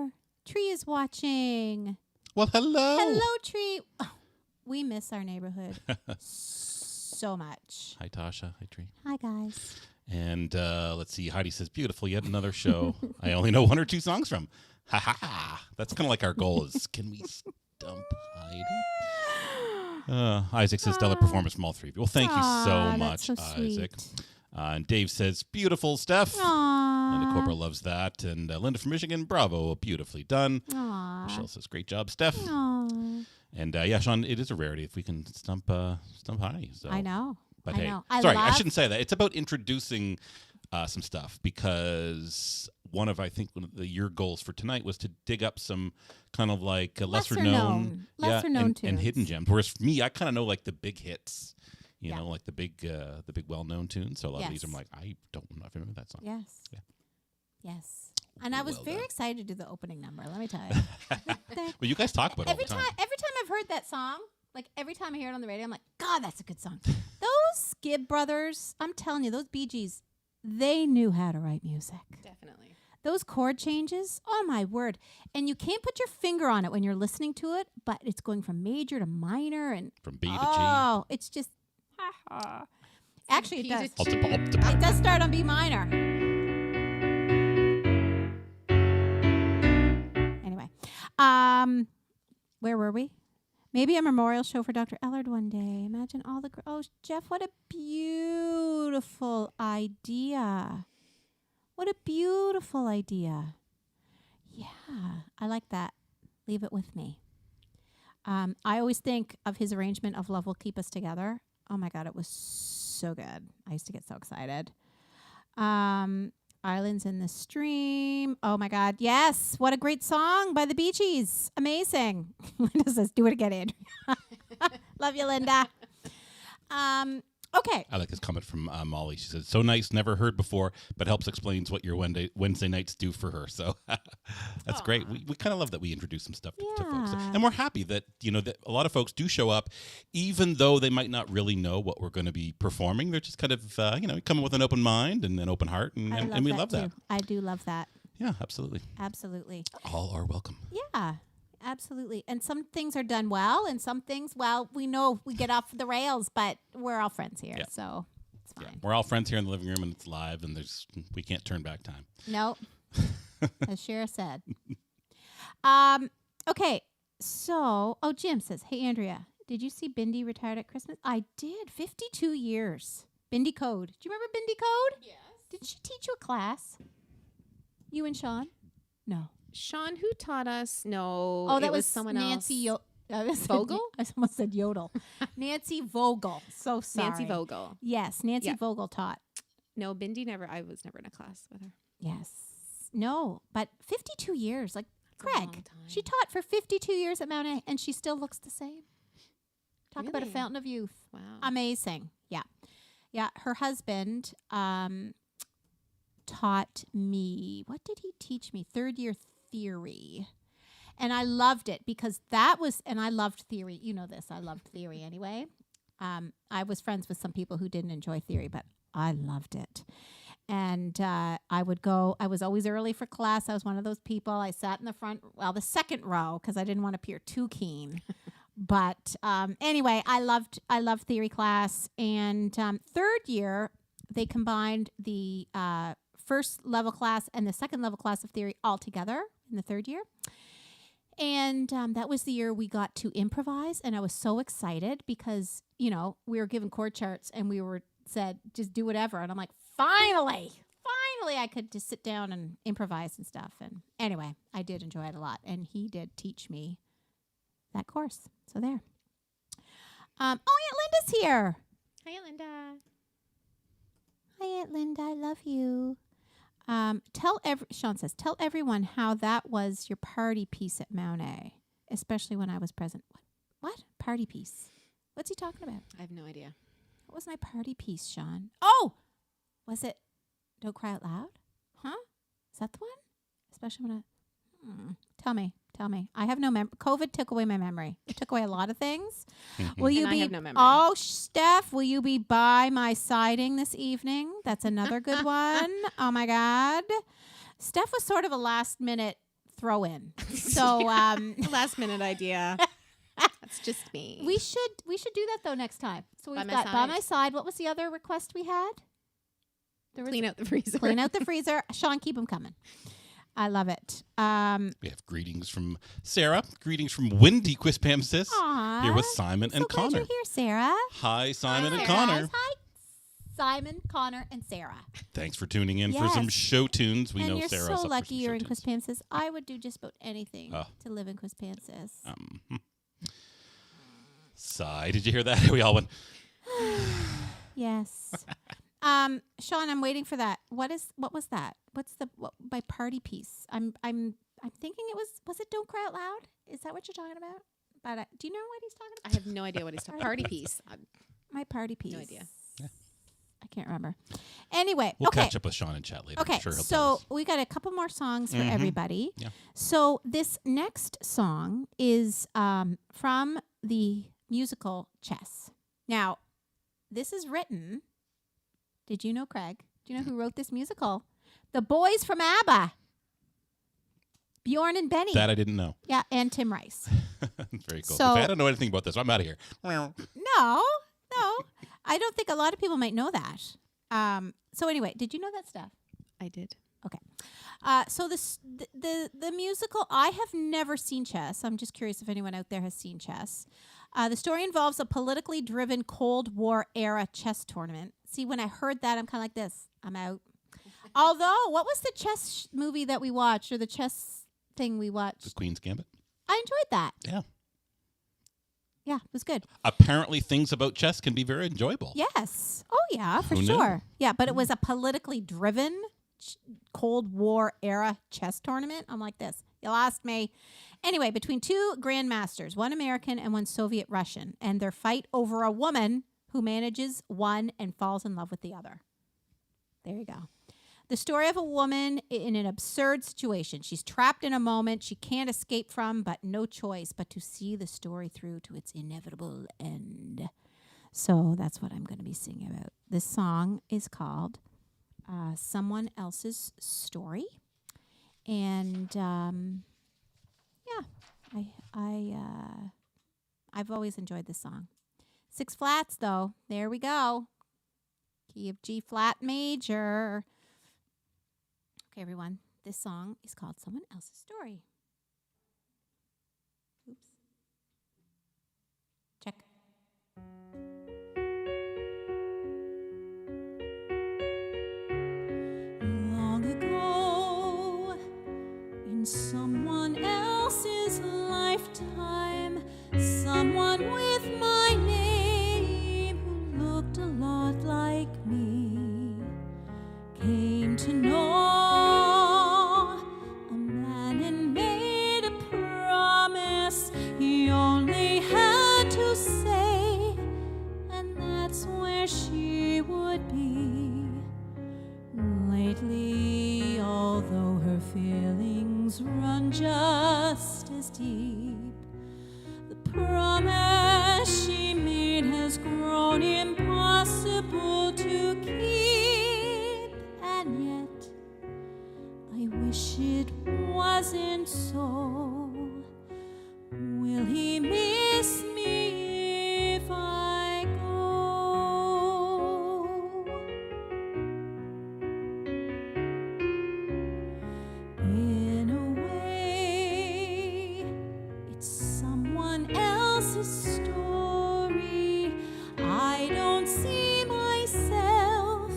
neighbor Tree is watching. Well, hello. Hello, Tree. Oh, we miss our neighborhood so much. Hi, Tasha. Hi, Tree. Hi, guys. And let's see. Heidi says, beautiful. Yet another show I only know one or two songs from. Ha ha ha. That's kind of like our goal is, can we stump Heidi? Isaac says, stellar performance from all three of you. Well, thank you so Aw, much, that's so Isaac. sweet. And Dave says, beautiful, Steph. Aww. Linda Cobra loves that. And Linda from Michigan, bravo. Beautifully done. Aww. Michelle says, great job, Steph. Aww. And yeah, Sean, it is a rarity if we can stump Heidi. So. I know. But I hey, know. sorry, I love- shouldn't say that. It's about introducing some stuff because one of your goals for tonight was to dig up some kind of like lesser known known and hidden tunes. gems. Whereas for me, I kind of know like the big hits, you Yeah. know, like the big well known tunes. So a lot of these I'm Yes. like, I don't know if I remember that song. Yes. Yeah. Yes. And I was Well very done. excited to do the opening number. Let me tell you. Well, you guys talk about it all every the time. every time I've heard that song, like every time I hear it on the radio, I'm like, God, that's a good song. Those Gibb brothers, I'm telling you, those Bee Gees, they knew how to write music. Definitely. Those chord changes, oh my word. And you can't put your finger on it when you're listening to it, but it's going from major to minor and From B to G. oh, it's just actually it P does. to G. It does start on B minor. Anyway, where were we? Maybe a memorial show for Dr. Ellard one day. Imagine all the oh, Jeff, what a beautiful idea. What a beautiful idea. Yeah, I like that. Leave it with me. I always think of his arrangement of Love Will Keep Us Together. Oh my God, it was so good. I used to get so excited. Islands in the Stream. Oh my God, yes. What a great song by the Bee Gees. Amazing. Linda says, do it again, Andrea. Love you, Linda. Okay. I like this comment from Molly. She says, so nice, never heard before, but helps explains what your Wednesday nights do for her. So that's great. We kind of love that we introduce some stuff to folks. Yeah. And we're happy that, that a lot of folks do show up, even though they might not really know what we're going to be performing. They're just kind of, coming with an open mind and an open heart, and we love that. Too. I do love that. Yeah, absolutely. Absolutely. All are welcome. Yeah. Absolutely. And some things are done well, and some things, well, we know we get off the rails, but we're all friends here, Yeah. so it's fine. Yeah, we're all friends here in the living room, and it's live, and we can't turn back time. Nope. As Shara said. Okay. So, Jim says, hey, Andrea, did you see Bindi retired at Christmas? I did. 52 years. Bindi Code. Do you remember Bindi Code? Yes. Did she teach you a class? You and Sean? No. Sean, who taught us? No. Oh, that it was someone Nancy else. Vogel? I almost said Yodel. Nancy Vogel. So sorry. Nancy Vogel. Yes, Nancy Yeah. Vogel taught. No, Bindi never. I was never in a class with her. Yes. No, but 52 years. Like That's a long Craig, time. she taught for 52 years at Mount A, and she still looks the same. Talk about a Really? fountain of youth. Wow. Amazing. Yeah. Yeah. Her husband taught me, what did he teach me? Third year theory. And I loved it because and I loved theory. You know this. I loved theory anyway. I was friends with some people who didn't enjoy theory, but I loved it. And I was always early for class. I was one of those people. I sat in the second row because I didn't want to appear too keen. But anyway, I loved theory class. And third year, they combined the first level class and the second level class of theory all together in the third year. And that was the year we got to improvise. And I was so excited because, we were given chord charts and we were said, just do whatever. And I'm like, finally, I could just sit down and improvise and stuff. And anyway, I did enjoy it a lot. And he did teach me that course. So there. Aunt Linda's here. Hi, Linda. Hi, Aunt Linda. I love you. Sean says, tell everyone how that was your party piece at Mount A, especially when I was present. What? Party piece? What's he talking about? I have no idea. What was my party piece, Sean? Oh, was it Don't Cry Out Loud? Huh? Is that the one? Especially when Tell me. I have no memory. COVID took away my memory. It took away a lot of things. Will you And be? I have no memory. Oh, Steph, will you be by my siding this evening? That's another good one. Oh my God, Steph was sort of a last minute throw in. So Last minute idea. That's just me. we should do that though next time. So we've By my got by side. my side. What was the other request we had? Clean out the freezer. Clean out the freezer. Sean, keep them coming. I love it. We have greetings from Sarah. Greetings from Wendy, Quispam says. Aw, Here with Simon so and glad Connor. you're here, Sarah. Hi, Simon and Hi, Connor. guys. Hi, Simon, Connor, and Sarah. Thanks for tuning in for some Yes. show tunes. We and know you're Sarah's so up for lucky some you're in show tunes. Quispam. I would do just about anything to live in Quispam. Sigh. Did you hear that? We all went. Yes. Sean, I'm waiting for that. What was that? What's my party piece? I'm thinking it was it Don't Cry Out Loud? Is that what you're talking about? But do you know what he's talking I about? have no idea what he's talking about. Party piece. My party piece. No idea. Yeah. I can't remember. Anyway, We'll okay. catch up with Sean and chat later. Okay, I'm sure he'll tell so us. we got a couple more songs for everybody. Yeah. So this next song is from the musical Chess. Now, this is written. Did you know, Craig? Do you know who wrote this musical? The boys from ABBA. Bjorn and Benny. That I didn't know. Yeah, and Tim Rice. Very cool. So- Okay, I don't know anything about this. I'm out of here. No. I don't think a lot of people might know that. So anyway, did you know that stuff? I did. Okay. So the musical, I have never seen Chess. I'm just curious if anyone out there has seen Chess. The story involves a politically driven Cold War era chess tournament. See, when I heard that, I'm kind of like this. I'm out. Although, what was the chess movie that we watched, or the chess thing we The watched? Queen's Gambit. I enjoyed that. Yeah. Yeah, it was good. Apparently, things about chess can be very enjoyable. Yes. Oh, yeah, for Who knew? sure. Yeah, but it was a politically driven Cold War era chess tournament. I'm like this. You lost me. Anyway, between two grandmasters, one American and one Soviet Russian, and their fight over a woman who manages one and falls in love with the other. There you go. The story of a woman in an absurd situation. She's trapped in a moment she can't escape from, but no choice but to see the story through to its inevitable end. So that's what I'm going to be singing about. This song is called Someone Else's Story. And I've always enjoyed this song. 6 flats, though. There we go. Key of G flat major. Okay, everyone. This song is called Someone Else's Story. Oops. Check. Long ago, in someone else's lifetime, someone with my name who looked a lot like me came to know a man and made a promise he only had to say, and that's where she would be. Lately, although her feelings run just as deep, the promise she made has grown impossible to keep. And yet, I wish it wasn't so. Will he miss me if I go? see myself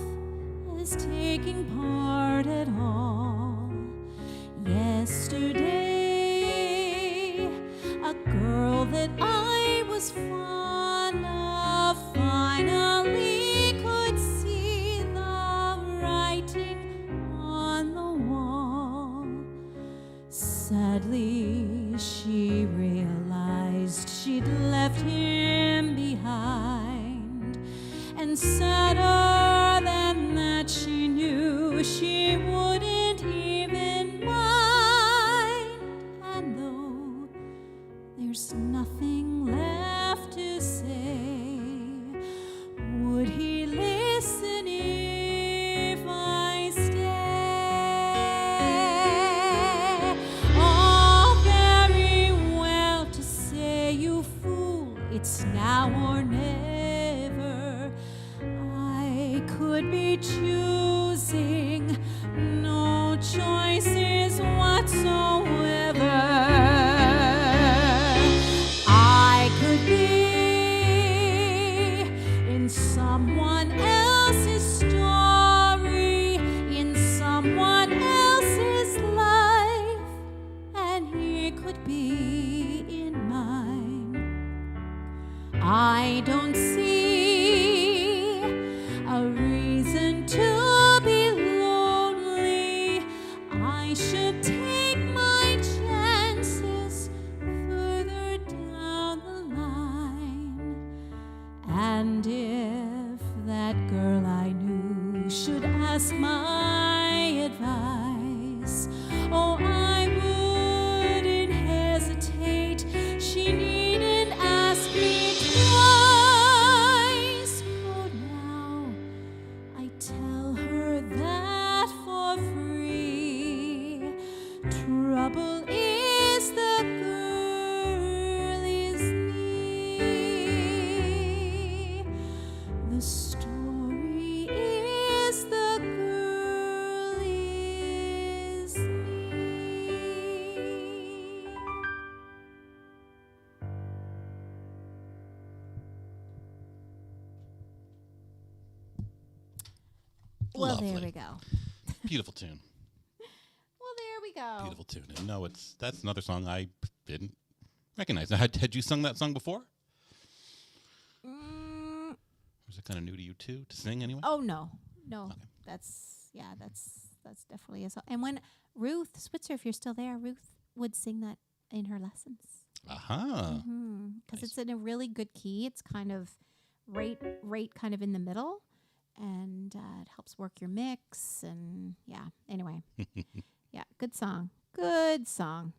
as taking part at all. Yesterday, a girl that I was fond of finally could see the writing on the wall. Sadly, she realized she'd left him behind, and sadder than that, she knew she wouldn't even mind. And though there's nothing left to say, would he listen if I stay? All very well to say, you fool, it's now or never. I could be choosing no choices whatsoever. I could be in someone else's story, in someone else's life, and he could be in mine. I don't see a reason to be lonely. I should take my chances further down the line. And if that girl I knew should ask my advice, oh, I wouldn't hesitate. She needn't ask me twice. For now, I tell her that for free. Trouble is the girl is me. The story is the girl is me. Well, there Lovely. we go. Beautiful tune. Well, there we go. Beautiful tune. And no, that's another song I didn't recognize. Now, had you sung that song before? Mm, Was it kind of new to you too to sing anyway? oh no. Okay. That's definitely a song. And when Ruth Switzer, if you're still there, Ruth would sing that in her lessons. Aha. Because Nice. it's in a really good key. It's kind of right kind of in the middle, and it helps work your mix. And yeah, anyway, yeah, good song. Good song.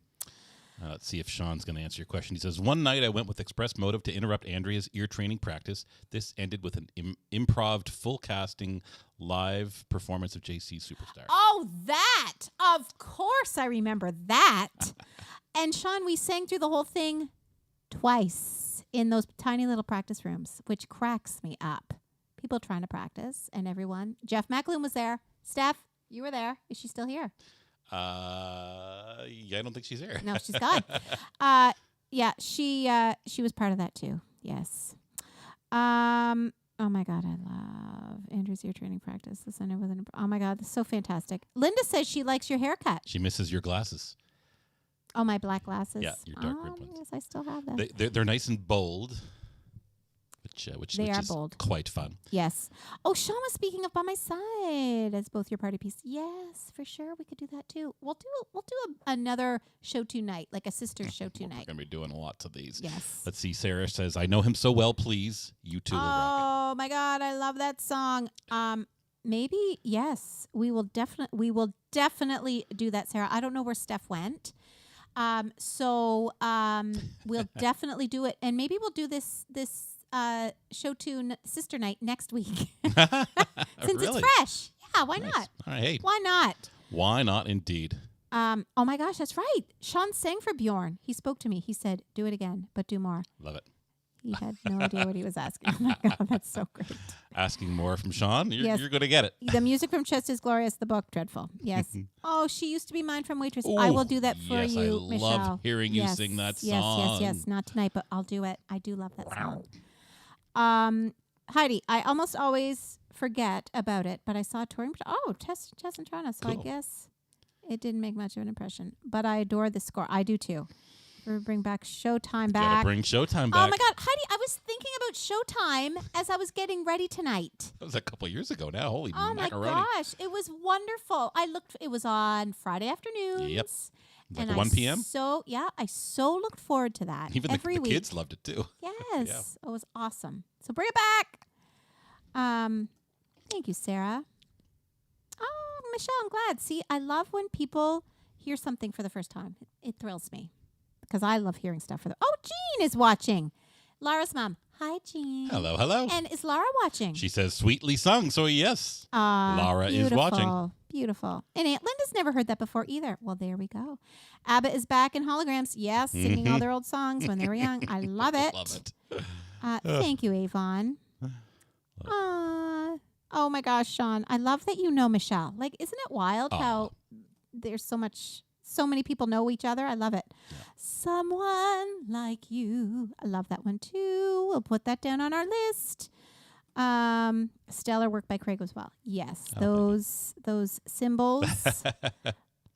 Let's see if Sean's going to answer your question. He says, one night I went with express motive to interrupt Andrea's ear training practice. This ended with an improv full casting live performance of JC Superstar. Oh, that! Of course I remember that. And Sean, we sang through the whole thing twice in those tiny little practice rooms, which cracks me up. People trying to practice, and everyone. Jeff McAloon was there. Steph, you were there. Is she still here? Yeah, I don't think she's there. No, she's gone. Yeah, she was part of that too. Yes. Oh my God, I love Andrew's ear training practice. This I know with an. Oh my God, this is so fantastic. Linda says she likes your haircut. She misses your glasses. Oh, my black glasses. Yeah, your dark rimmed ones. Yes, I still have them. They're nice and bold, which They are is bold. quite fun. Yes. Oh, Sean was speaking of By My Side as both your party piece. Yes, for sure. We could do that too. We'll do another show tonight, like a sister's show We're tonight. going to be doing lots of these. Yes. Let's see. Sarah says, I know him so well, please. You two will rock Oh my God, I love that song. Maybe yes, we will definitely do that, Sarah. I don't know where Steph went. So we'll definitely do it, and maybe we'll do this show tune sister night next week it. since Really? it's fresh. Yeah, why Nice. not? All right. Hey, Why not? why not indeed? Oh my gosh, that's right. Sean sang for Bjorn. He spoke to me. He said, "Do it again, but do more." Love it. He had no idea what he was asking. Oh my God, that's so great. Asking more from Sean, Yes. you're going to get it. The music from Chest is Glorious, the book, dreadful. Yes. Oh, she used to be mine from Waitress. I will do that for yes, you, I Michelle. love hearing you sing that Yes, song. yes. Not tonight, but I'll do it. I do love that song. Heidi, I almost always forget about it, but I saw touring. Chess and Toronto. So I Cool. guess it didn't make much of an impression. But I adore the score. I do too. We bring back Showtime back. Gotta bring Showtime Oh back. my God, Heidi! I was thinking about Showtime as I was getting ready tonight. That was a couple years ago now. Holy Oh macaroni. my gosh, it was wonderful. It was on Friday afternoons. Yep. Like And 1 p.m.? I so looked forward to that. Even every the week. kids loved it too. Yes, it was awesome. So bring it back. Thank you, Sarah. Oh, Michelle, I'm glad. See, I love when people hear something for the first time. It thrills me because I love hearing stuff for the. Oh, Jean is watching. Laura's mom. Hi, Jean. Hello, hello. And is Laura watching? She says sweetly sung, so yes. Laura is watching. Beautiful. And Aunt Linda's never heard that before either. Well, there we go. ABBA is back in holograms. Yes, singing all their old songs when they were young. I love it. Love it. Thank you, Avon. Oh my gosh, Sean. I love that you know Michelle. Like, isn't it wild how there's so many people know each other? I love it. Yeah. Someone like you. I love that one too. We'll put that down on our list. Stellar work by Craig as well. Yes, those symbols.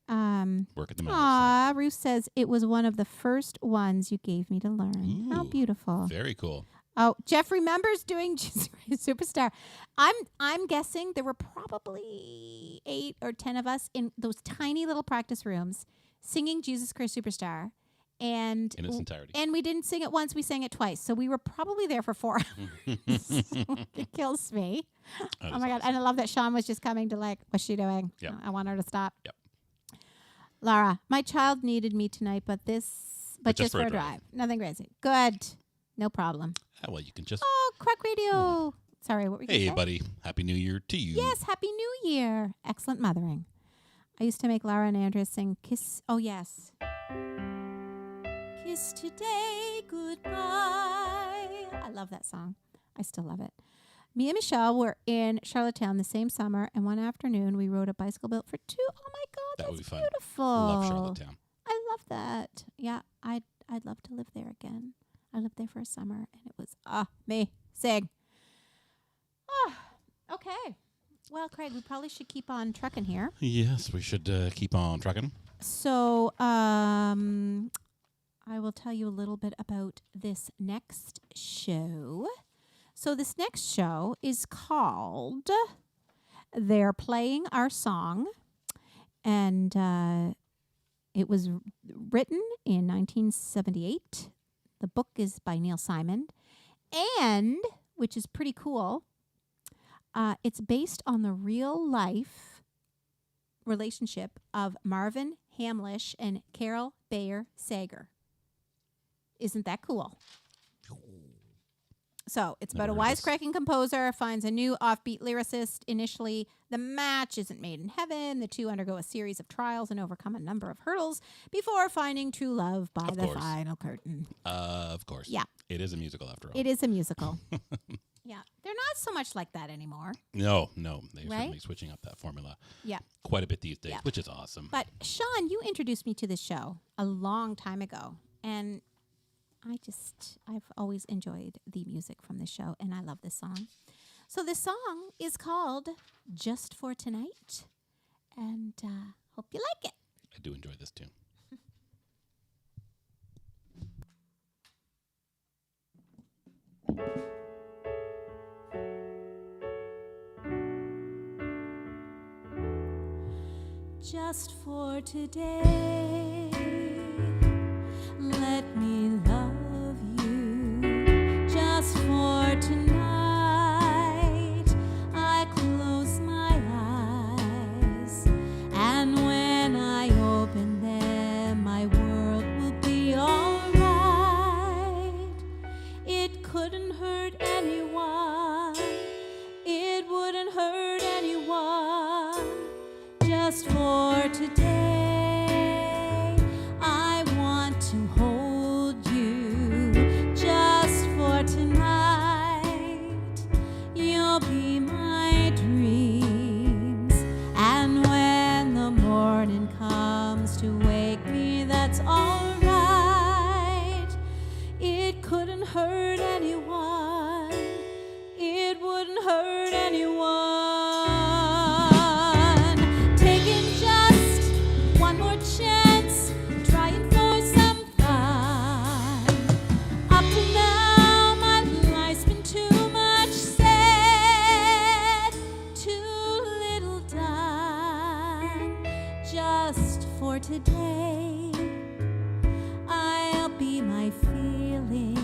Work at the moment. Ruth says it was one of the first ones you gave me to learn. How Ooh, beautiful. Very cool. Oh, Jeff remembers doing Jesus Christ Superstar. I'm guessing there were probably 8 or 10 of us in those tiny little practice rooms singing Jesus Christ Superstar. And In its entirety. And we didn't sing it once, we sang it twice. So we were probably there for 4 hours. It kills me. That Oh is my God. awesome. And I love that Sean was just coming to like, what's she doing? Yep. I want her to stop. Yep. Laura, my child needed me tonight, but just for a drive. Nothing crazy. Good. No problem. Well, you can just. Oh, Crack Radio. Sorry, what were you Hey, going to say? buddy. Happy New Year to you. Yes, Happy New Year. Excellent mothering. I used to make Laura and Andrea sing Kiss. Oh, yes. Kiss today, goodbye. I love that song. I still love it. Me and Michelle were in Charlottetown the same summer, and one afternoon we rode a bicycle built for 2. Oh, my God, That would that's be fun. beautiful. Love Charlottetown. I love that. Yeah, I'd love to live there again. I lived there for a summer, and it was amazing. Okay. Well, Craig, we probably should keep on trucking here. Yes, we should keep on trucking. So, I will tell you a little bit about this next show. So, this next show is called They're Playing Our Song, and it was written in 1978. The book is by Neil Simon, and, which is pretty cool, it's based on the real life relationship of Marvin Hamlish and Carol Bayer Sager. Isn't that cool? So it's about Never a heard this. wisecracking composer finds a new offbeat lyricist. Initially, the match isn't made in heaven. The two undergo a series of trials and overcome a number of hurdles before finding true love by Of the course. final curtain. Of course. Yeah. It is a musical after all. It is a musical. Yeah. They're not so much like that anymore. No. They're Right? certainly switching up that formula Yeah. quite a bit these days, Yeah. which is awesome. But Sean, you introduced me to this show a long time ago. And I've always enjoyed the music from this show. And I love this song. So this song is called Just for Tonight. And hope you like it. I do enjoy this tune. Just for today, let me love you. Just for tonight, I close my eyes, and when I open them, my world will be alright. It couldn't hurt anyone, it wouldn't hurt anyone. Just for today, I want to hold you. Just for tonight, you'll be my dreams. And when the morning comes to wake me, that's alright. It couldn't hurt anyone, it for today. I'll be my feelings,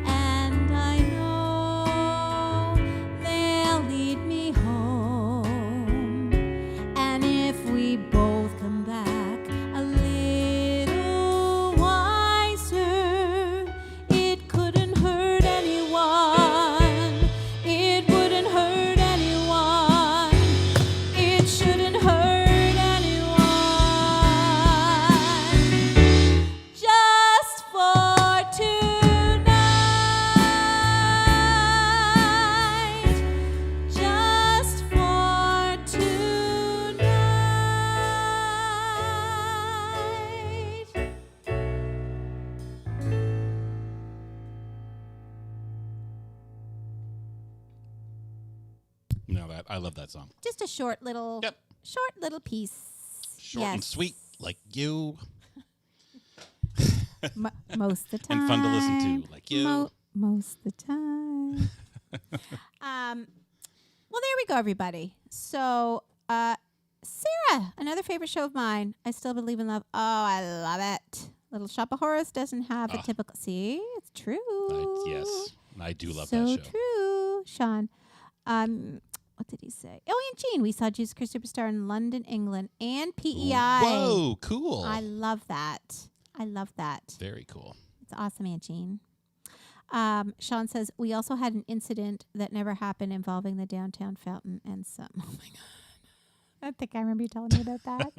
and I know they'll lead me home. And if we both come back a little wiser, it couldn't hurt anyone. It wouldn't hurt anyone. It shouldn't hurt anyone. Just for tonight. Just for tonight. No, I love that song. Just a short little piece. Short and sweet, like you, Most of the time. and fun to listen to, like you. Most of the time. Well, there we go, everybody. So, Sarah, another favorite show of mine. I Still Believe in Love. Oh, I love it. Little Shop of Horrors doesn't have a typical. See, it's true. Yes, I do love so that show. true, Sean. What did he say? Oh, and Gene. We saw Jesus Christ Superstar in London, England, and PEI. Whoa, cool. I love that. I love that. Very cool. It's awesome, Aunt Jean. Sean says, we also had an incident that never happened involving the downtown fountain and some. Oh, my God. I think I remember you telling me about that.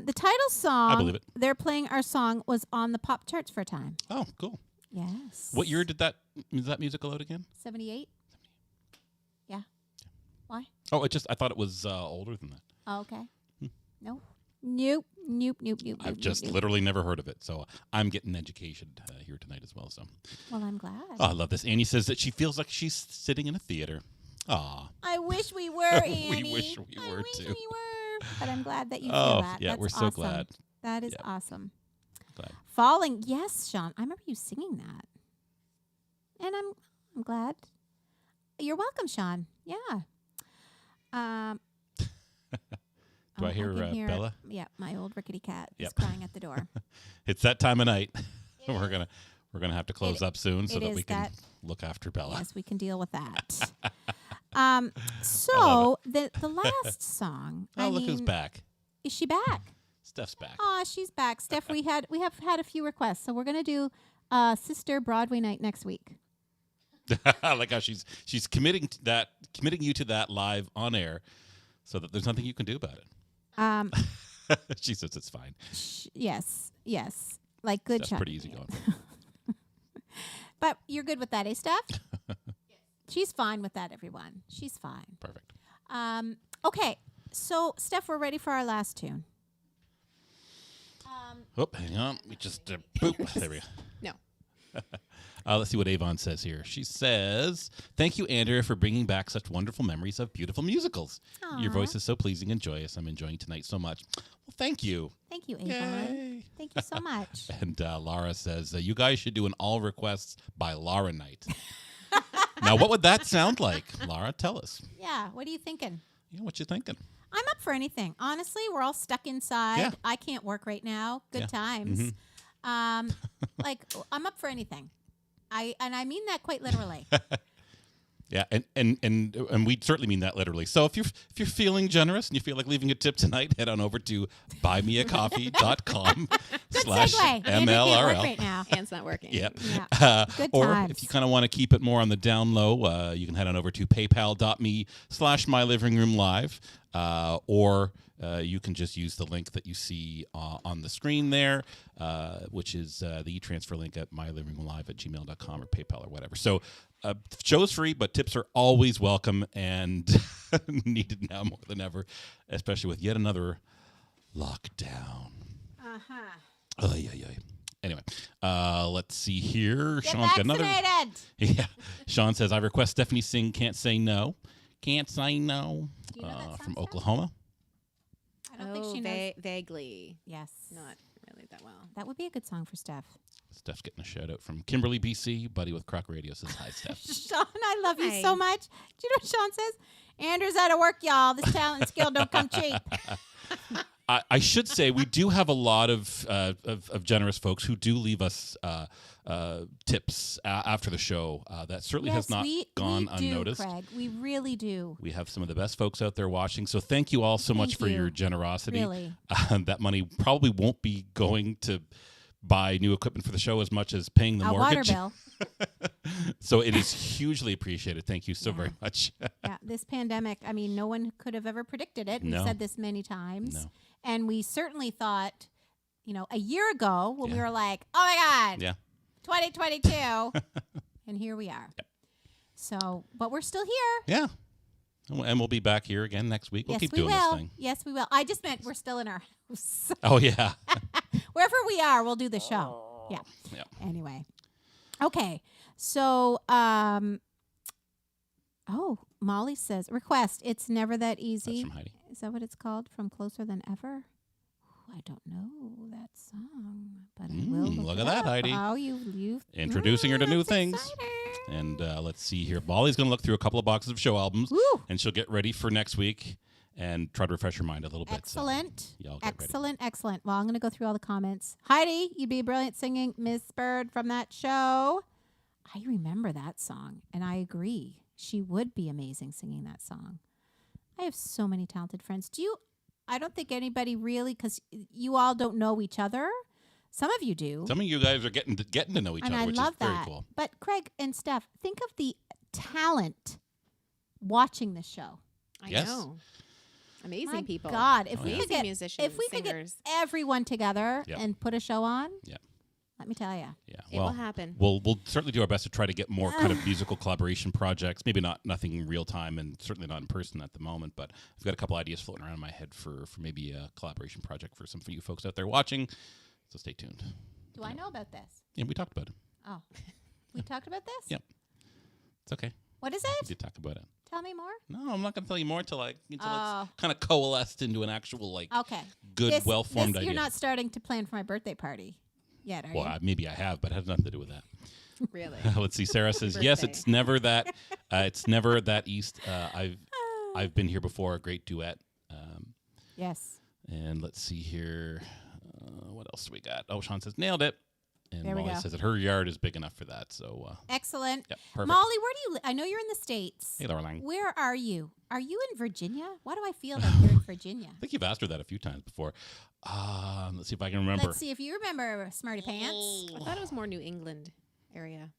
The title song, I believe it. They're Playing Our Song, was on the pop charts for a time. Oh, cool. Yes. What year did that musical out again? 78? Yeah. Why? Oh, I thought it was older than that. Oh, okay. No. Nope. I've just literally never heard of it, so I'm getting education here tonight as well. So, Well, I'm glad. oh, I love this. Annie says that she feels like she's sitting in a theater. Aw. I wish we were, Annie. We wish we were, too. We were. But I'm glad that you Oh, feel that. yeah, That's we're so awesome. glad. That is Yep. awesome. Glad. Falling, yes, Sean. I remember you singing that, and I'm glad. You're welcome, Sean. Yeah. Do I hear, can Bella? Yeah, my old rickety cat is Yep. crying at the door. It's that time of night. We're gonna have to close up soon so it that is we can that- look after Bella. Yes, we can deal with that. love So the last song. Oh, I look who's mean, back. Is she back? Steph's back. Oh, she's back. Steph, we have had a few requests, so we're gonna do Sister Broadway night next week. I like how she's committing you to that live on air, so that there's nothing you can do about it. She says it's fine. Yes, like good That's shot. pretty easy going. But you're good with that, eh, Steph? She's fine with that, everyone. She's fine. Perfect. Okay, so Steph, we're ready for our last tune. Oh, hang on. We just boop. There we go. No. Let's see what Avon says here. She says, "Thank you, Andrea, for bringing back such wonderful memories of beautiful musicals. Your Aw. voice is so pleasing and joyous. I'm enjoying tonight so much." Well, thank you. Thank you, Avon. Yay. Thank you so much. And Laura says, "You guys should do an all requests by Laura night." Now, what would that sound like? Laura, tell us. Yeah, what are you thinking? What you thinking? I'm up for anything. Honestly, we're all stuck inside. Yeah. I can't work right now. Good Yeah. times. Like I'm up for anything. I mean that quite literally. Yeah, and we certainly mean that literally. So if you're feeling generous and you feel like leaving a tip tonight, head on over to buymeacoffee.com Good segue. Andrew can't work /MLRL. right now. Hand's not working. Yep. Yeah. Good Or times. if you kind of want to keep it more on the down low, you can head on over to paypal.me/myliving_room_live, or you can just use the link that you see on the screen there, which is the transfer link at mylivingroomlive@gmail.com or PayPal or whatever. So show's free, but tips are always welcome and needed now more than ever, especially with yet another lockdown. Oh, yeah. Anyway, let's see here. Get Sean's got another. vaccinated. Yeah. Sean says, "I request Stephanie sing Can't Say No." Can't Say No Do you know that song, from Steph? Oklahoma. I don't think she knows. Vaguely. Yes. Not really that well. That would be a good song for Steph. Steph's getting a shout out from Kimberly, BC. Buddy with Croc Radio says, "Hi, Steph." Sean, I love you Hi. so much. Do you know what Sean says? Andrew's out of work, y'all. This talent and skill don't come cheap. I should say we do have a lot of generous folks who do leave us tips after the show. That certainly has not gone unnoticed. Craig. We really do. We have some of the best folks out there watching. So thank you all so much for your generosity. Really. That money probably won't be going to buy new equipment for the show as much as paying the mortgage. Water bill. So it is hugely appreciated. Thank you so very much. Yeah, this pandemic, I mean, no one could have ever predicted it. No. We've said this many times. No. And we certainly thought, a year ago when we were like, oh my God, Yeah. 2022. And here we are. Yep. So, but we're still here. Yeah. And we'll be back here again next week. We'll Yes, keep we doing will. this thing. Yes, we will. I just meant we're still in our house. Oh, yeah. Wherever we are, we'll do the show. Yeah. Yeah. Anyway. Okay. So, Molly says, request, it's never that easy. That's from Heidi. Is that what it's called? From Closer Than Ever? Ooh, I don't know that song, but I will. Look it at that, up. Heidi. Oh, you Introducing her to new that's things. exciting. And let's see here. Molly's going to look through a couple of boxes of show albums, Woo. and she'll get ready for next week and try to refresh her mind a little bit. Excellent. So, y'all get ready. Excellent. Well, I'm going to go through all the comments. Heidi, you'd be brilliant singing Miss Bird from that show. I remember that song, and I agree. She would be amazing singing that song. I have so many talented friends. I don't think anybody really, because you all don't know each other. Some of you do. Some of you guys are getting to know each And other, I which love is very that. cool. But Craig and Steph, think of the talent watching the show. I Yes. know. Amazing My people. God, if Oh, we yeah. could Amazing get musicians, if we could get singers. everyone together Yep. and put a show on, Yep. let me tell you. Yeah. It will happen. We'll certainly do our best to try to get more kind of musical collaboration projects. Maybe nothing in real time, and certainly not in person at the moment. But I've got a couple ideas floating around in my head for maybe a collaboration project for some of you folks out there watching. So stay tuned. Do I know about this? Yeah, we talked about it. Oh, we talked about this? Yep. It's okay. What is We it? did talk about it. Tell me more. No, I'm not going to tell you more until it's Oh. kind of coalesced into an actual Okay. good, well-formed idea. You're not starting to plan for my birthday party yet, are Well, you? maybe I have, but it has nothing to do with that. Really. Let's see. Sarah says, "Yes, Birthday. it's never that. It's never that east. I've been here before. A great duet. Yes. And let's see here. What else do we got? Oh, Sean says nailed it. And There we Molly go. says that her yard is big enough for that. So Excellent. yeah, perfect. Molly, where do you I know you're in the States. Hey, Laureline. Where are you? Are you in Virginia? Why do I feel like you're in Virginia? I think you've asked her that a few times before. Let's see if I can remember. Let's see if you remember Smarty Pants. I thought it was more New England area.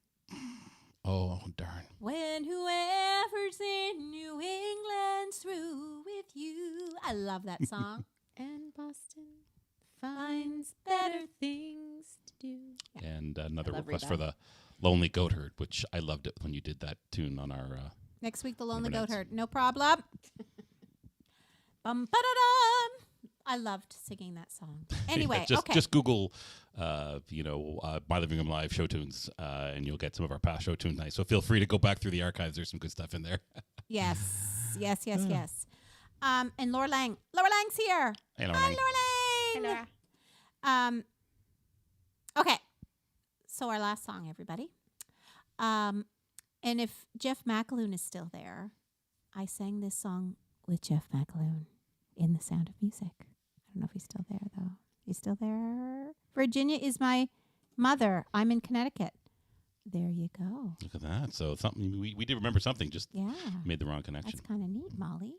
Oh, darn. When whoever's in New England's through with you. I love that song. And Boston finds better things to do. And another I love request Reba. for the Lonely Goat Herd, which I loved it when you did that tune on our. Next week, the Lonely Number Goat nines. Herd. No problem. Bum-ba-da-dum. I loved singing that song. Anyway, okay. Just Google, My Living Room Live show tunes, and you'll get some of our past show tunes nights. So feel free to go back through the archives. There's some good stuff in there. Yes. And Laura Lang. Laura Lang's here. Hey, Hi, Laureline. Laura Lang. Okay. So our last song, everybody. And if Jeff McAloon is still there, I sang this song with Jeff McAloon in The Sound of Music. I don't know if he's still there, though. He's still there? Virginia is my mother. I'm in Connecticut. There you go. Look at that. So something we did remember something, just Yeah. made the wrong connection. That's kind of neat, Molly.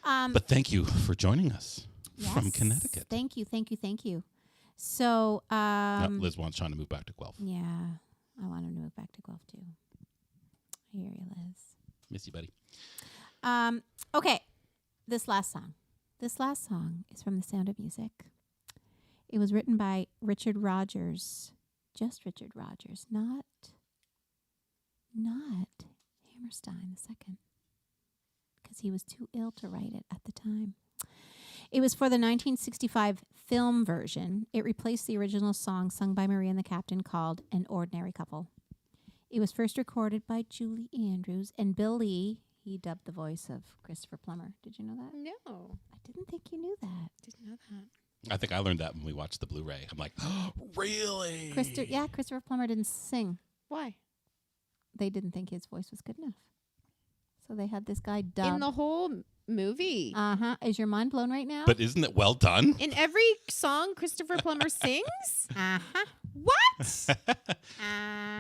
But thank you for joining us from Yes. Connecticut. Thank you. So, Liz wants Sean to move back to Guelph. yeah, I want him to move back to Guelph, too. I hear you, Liz. Miss you, buddy. Okay, this last song is from The Sound of Music. It was written by Richard Rogers, just Richard Rogers, not Hammerstein II, because he was too ill to write it at the time. It was for the 1965 film version. It replaced the original song sung by Maria and the Captain called An Ordinary Couple. It was first recorded by Julie Andrews, and Bill Lee, he dubbed the voice of Christopher Plummer. Did you know that? No, I didn't think you knew that. didn't know that. I think I learned that when we watched the Blu-ray. I'm like, oh, really? Christopher Plummer didn't sing. Why? They didn't think his voice was good enough. So they had this guy dub. In the whole movie. Is your mind blown right now? But isn't it well done? In every song Christopher Plummer sings? What? I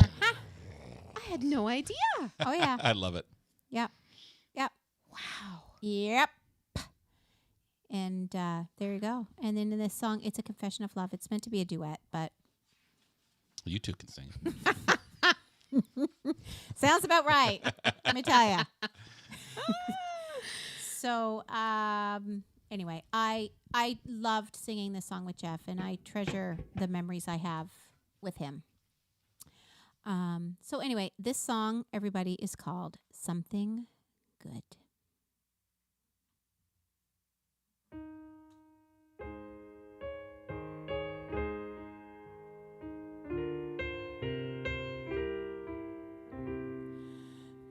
had no idea. Oh yeah. I love it. Yep. Wow. Yep. And there you go. And then in this song, it's a confession of love. It's meant to be a duet, but You two can sing. sounds about right. Let me tell you. So anyway, I loved singing this song with Jeff, and I treasure the memories I have with him. So anyway, this song, everybody, is called Something Good.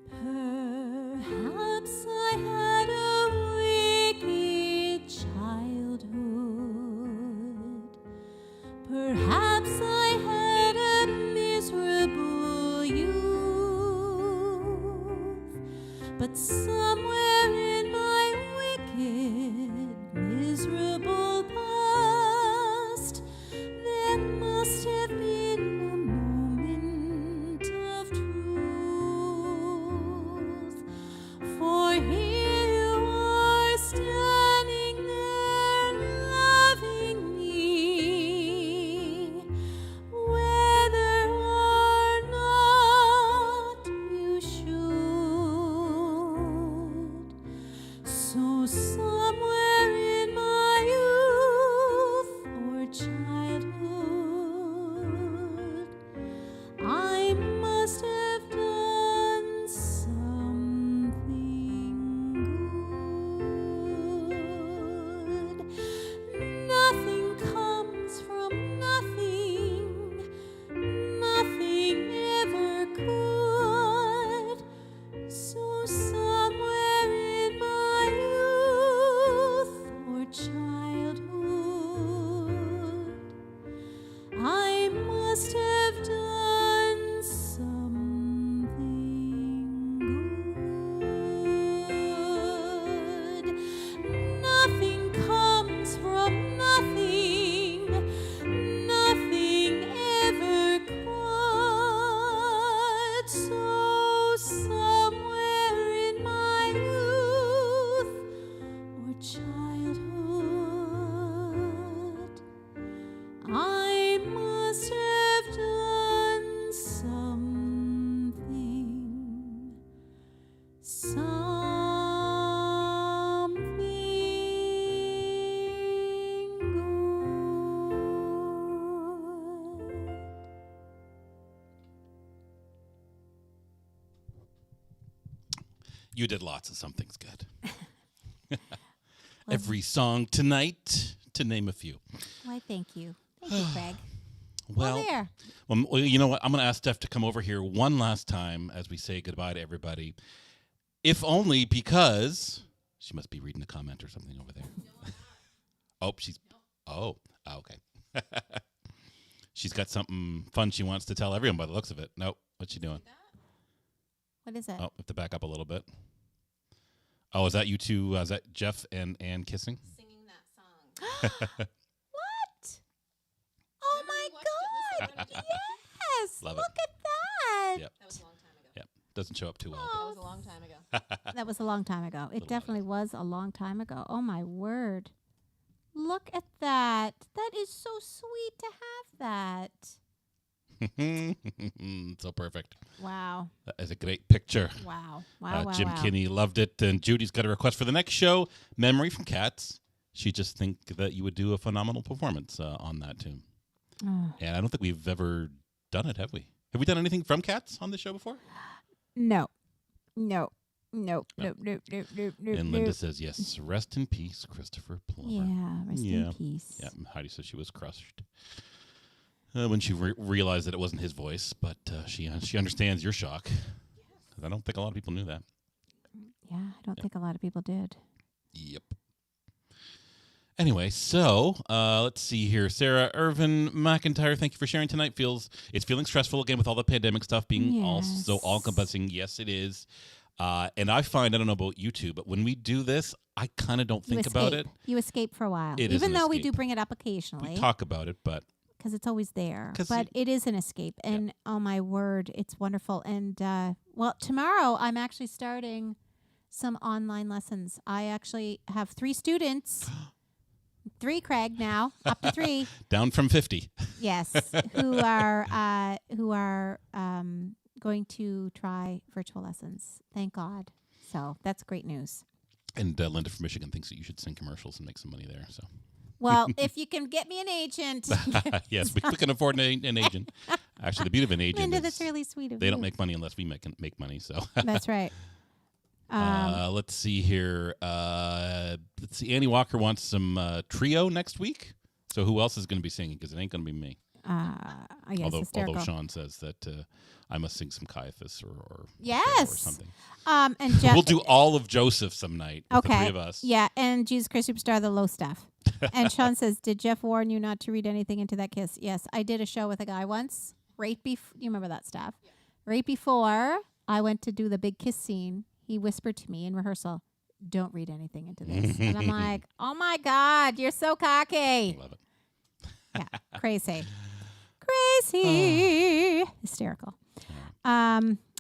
Perhaps I had a wicked childhood. Perhaps I had a miserable youth. But somewhere in my wicked, miserable past, there must have been a moment of truth. For here you are standing there loving me, whether or not you should. So somewhere in my youth or childhood, I must have done something good. Nothing comes from nothing. Nothing ever could. So somewhere in my youth or childhood, I must have done something good. Nothing comes from nothing. Nothing ever could. So somewhere in my youth or childhood, I must have done something good. You did lots of something's good. Every song tonight, to name a few. Why, thank you. Thank you, Craig. Well, there. well, you know what? I'm going to ask Steph to come over here one last time as we say goodbye to everybody. If only because she must be reading a comment or something over there. Oh, she's. Oh, okay. She's got something fun she wants to tell everyone by the looks of it. Nope. What's she doing? What is it? Oh, have to back up a little bit. Oh, is that you two? Is that Jeff and Ann kissing? Singing that song. What? Oh my God! Yes! Love it. Look at that! Yep. That was a long time ago. Yep. Doesn't show up too well. That was a long time ago. That was a long time ago. It Little definitely was a long time ago. Oh my word! Look at that. That is so sweet to have that. So perfect. Wow! That is a great picture. Wow! Wow! Wow! Jim wow. Kinney loved it, and Judy's got a request for the next show, Memory from Cats. She just think that you would do a phenomenal performance on that tune. Oh. And I don't think we've ever done it, have we? Have we done anything from Cats on this show before? No. No. No. No. No. No. No. No. No. And no. Linda says, yes, rest in peace, Christopher Plummer. Yeah. Rest Yeah. in peace. Yeah, and Heidi says she was crushed when she realized that it wasn't his voice, but she understands your shock. 'Cause I don't think a lot of people knew that. Yeah. I don't think a lot of people did. Yep. Anyway, so let's see here. Sarah Irvin McIntyre, thank you for sharing tonight. It's feeling stressful again with all the pandemic stuff being all Yes. so all-encompassing. Yes, it is. And I find, I don't know about you two, but when we do this, I kind of don't think about it. You escape for a while. It is Even an though we do escape. bring it up occasionally. We talk about it, but Because it's always there. 'Cause But it is an escape. And oh my word, it's wonderful. And well, tomorrow I'm actually starting some online lessons. I actually have 3 students. 3, Craig, now. Up to 3. down from 50. Yes. Who are going to try virtual lessons. Thank God. So that's great news. And Linda from Michigan thinks that you should sing commercials and make some money there. So Well, if you can get me an agent. yes, we can afford an agent. Actually, the beauty of an agent Linda, is that's really sweet of they you. don't make money unless we make money. So That's right. let's see here. Let's see. Annie Walker wants some trio next week. So who else is going to be singing? Because it ain't going to be me. Yes, hysterical. Although Sean says that I must sing some Caiaphas or Yes. or something. And Jeff, We'll do all of Joseph some night. With the okay. three of us. Yeah, and Jesus Christ Superstar, the low stuff. And Sean says, "Did Jeff warn you not to read anything into that kiss?" Yes, I did a show with a guy once. Right before, you remember that stuff? Yeah. Right before I went to do the big kiss scene, he whispered to me in rehearsal, "Don't read anything into this." And I'm like, "Oh my God, you're so cocky!" Love it. Yeah, crazy. Hysterical.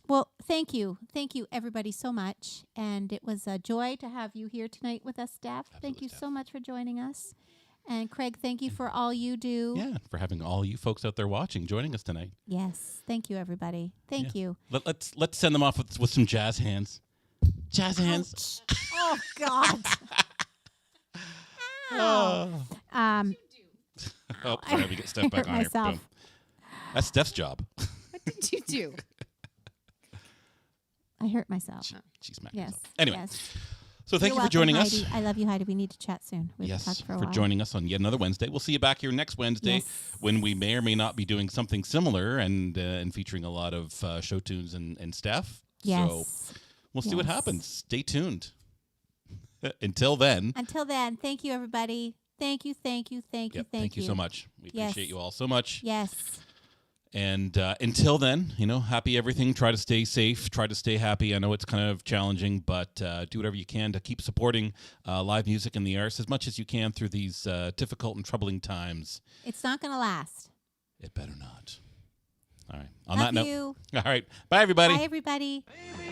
Well, thank you everybody so much, and it was a joy to have you here tonight with us, Steph. Thank you so much for joining us, and Craig, thank you for all you do. Yeah, for having all you folks out there watching, joining us tonight. Yes, thank you everybody. Thank you. Let's send them off with some jazz hands. Jazz hands. Oh God. Ow. Oh, sorry, we get Steph back hurt on here. myself. Boom. That's Steph's job. What did you do? I hurt myself. She smacked Yes. herself. Anyway, Yes. so thank You're you for joining welcome, us. Heidi. I love you, Heidi. We need to chat soon. We've Yes, talked for a for while. joining us on yet another Wednesday. We'll see you back here next Wednesday Yes. when we may or may not be doing something similar and featuring a lot of show tunes and staff. Yes. So we'll see what Yes. happens. Stay tuned. Until then. Until then, thank you everybody. Thank you. Thank you so much. We Yes. appreciate you all so much. Yes. And until then, happy everything. Try to stay safe. Try to stay happy. I know it's kind of challenging, but do whatever you can to keep supporting live music and the arts as much as you can through these difficult and troubling times. It's not going to last. It better not. All right. On Love that note. you. All right. Bye, everybody. Bye, everybody. Baby,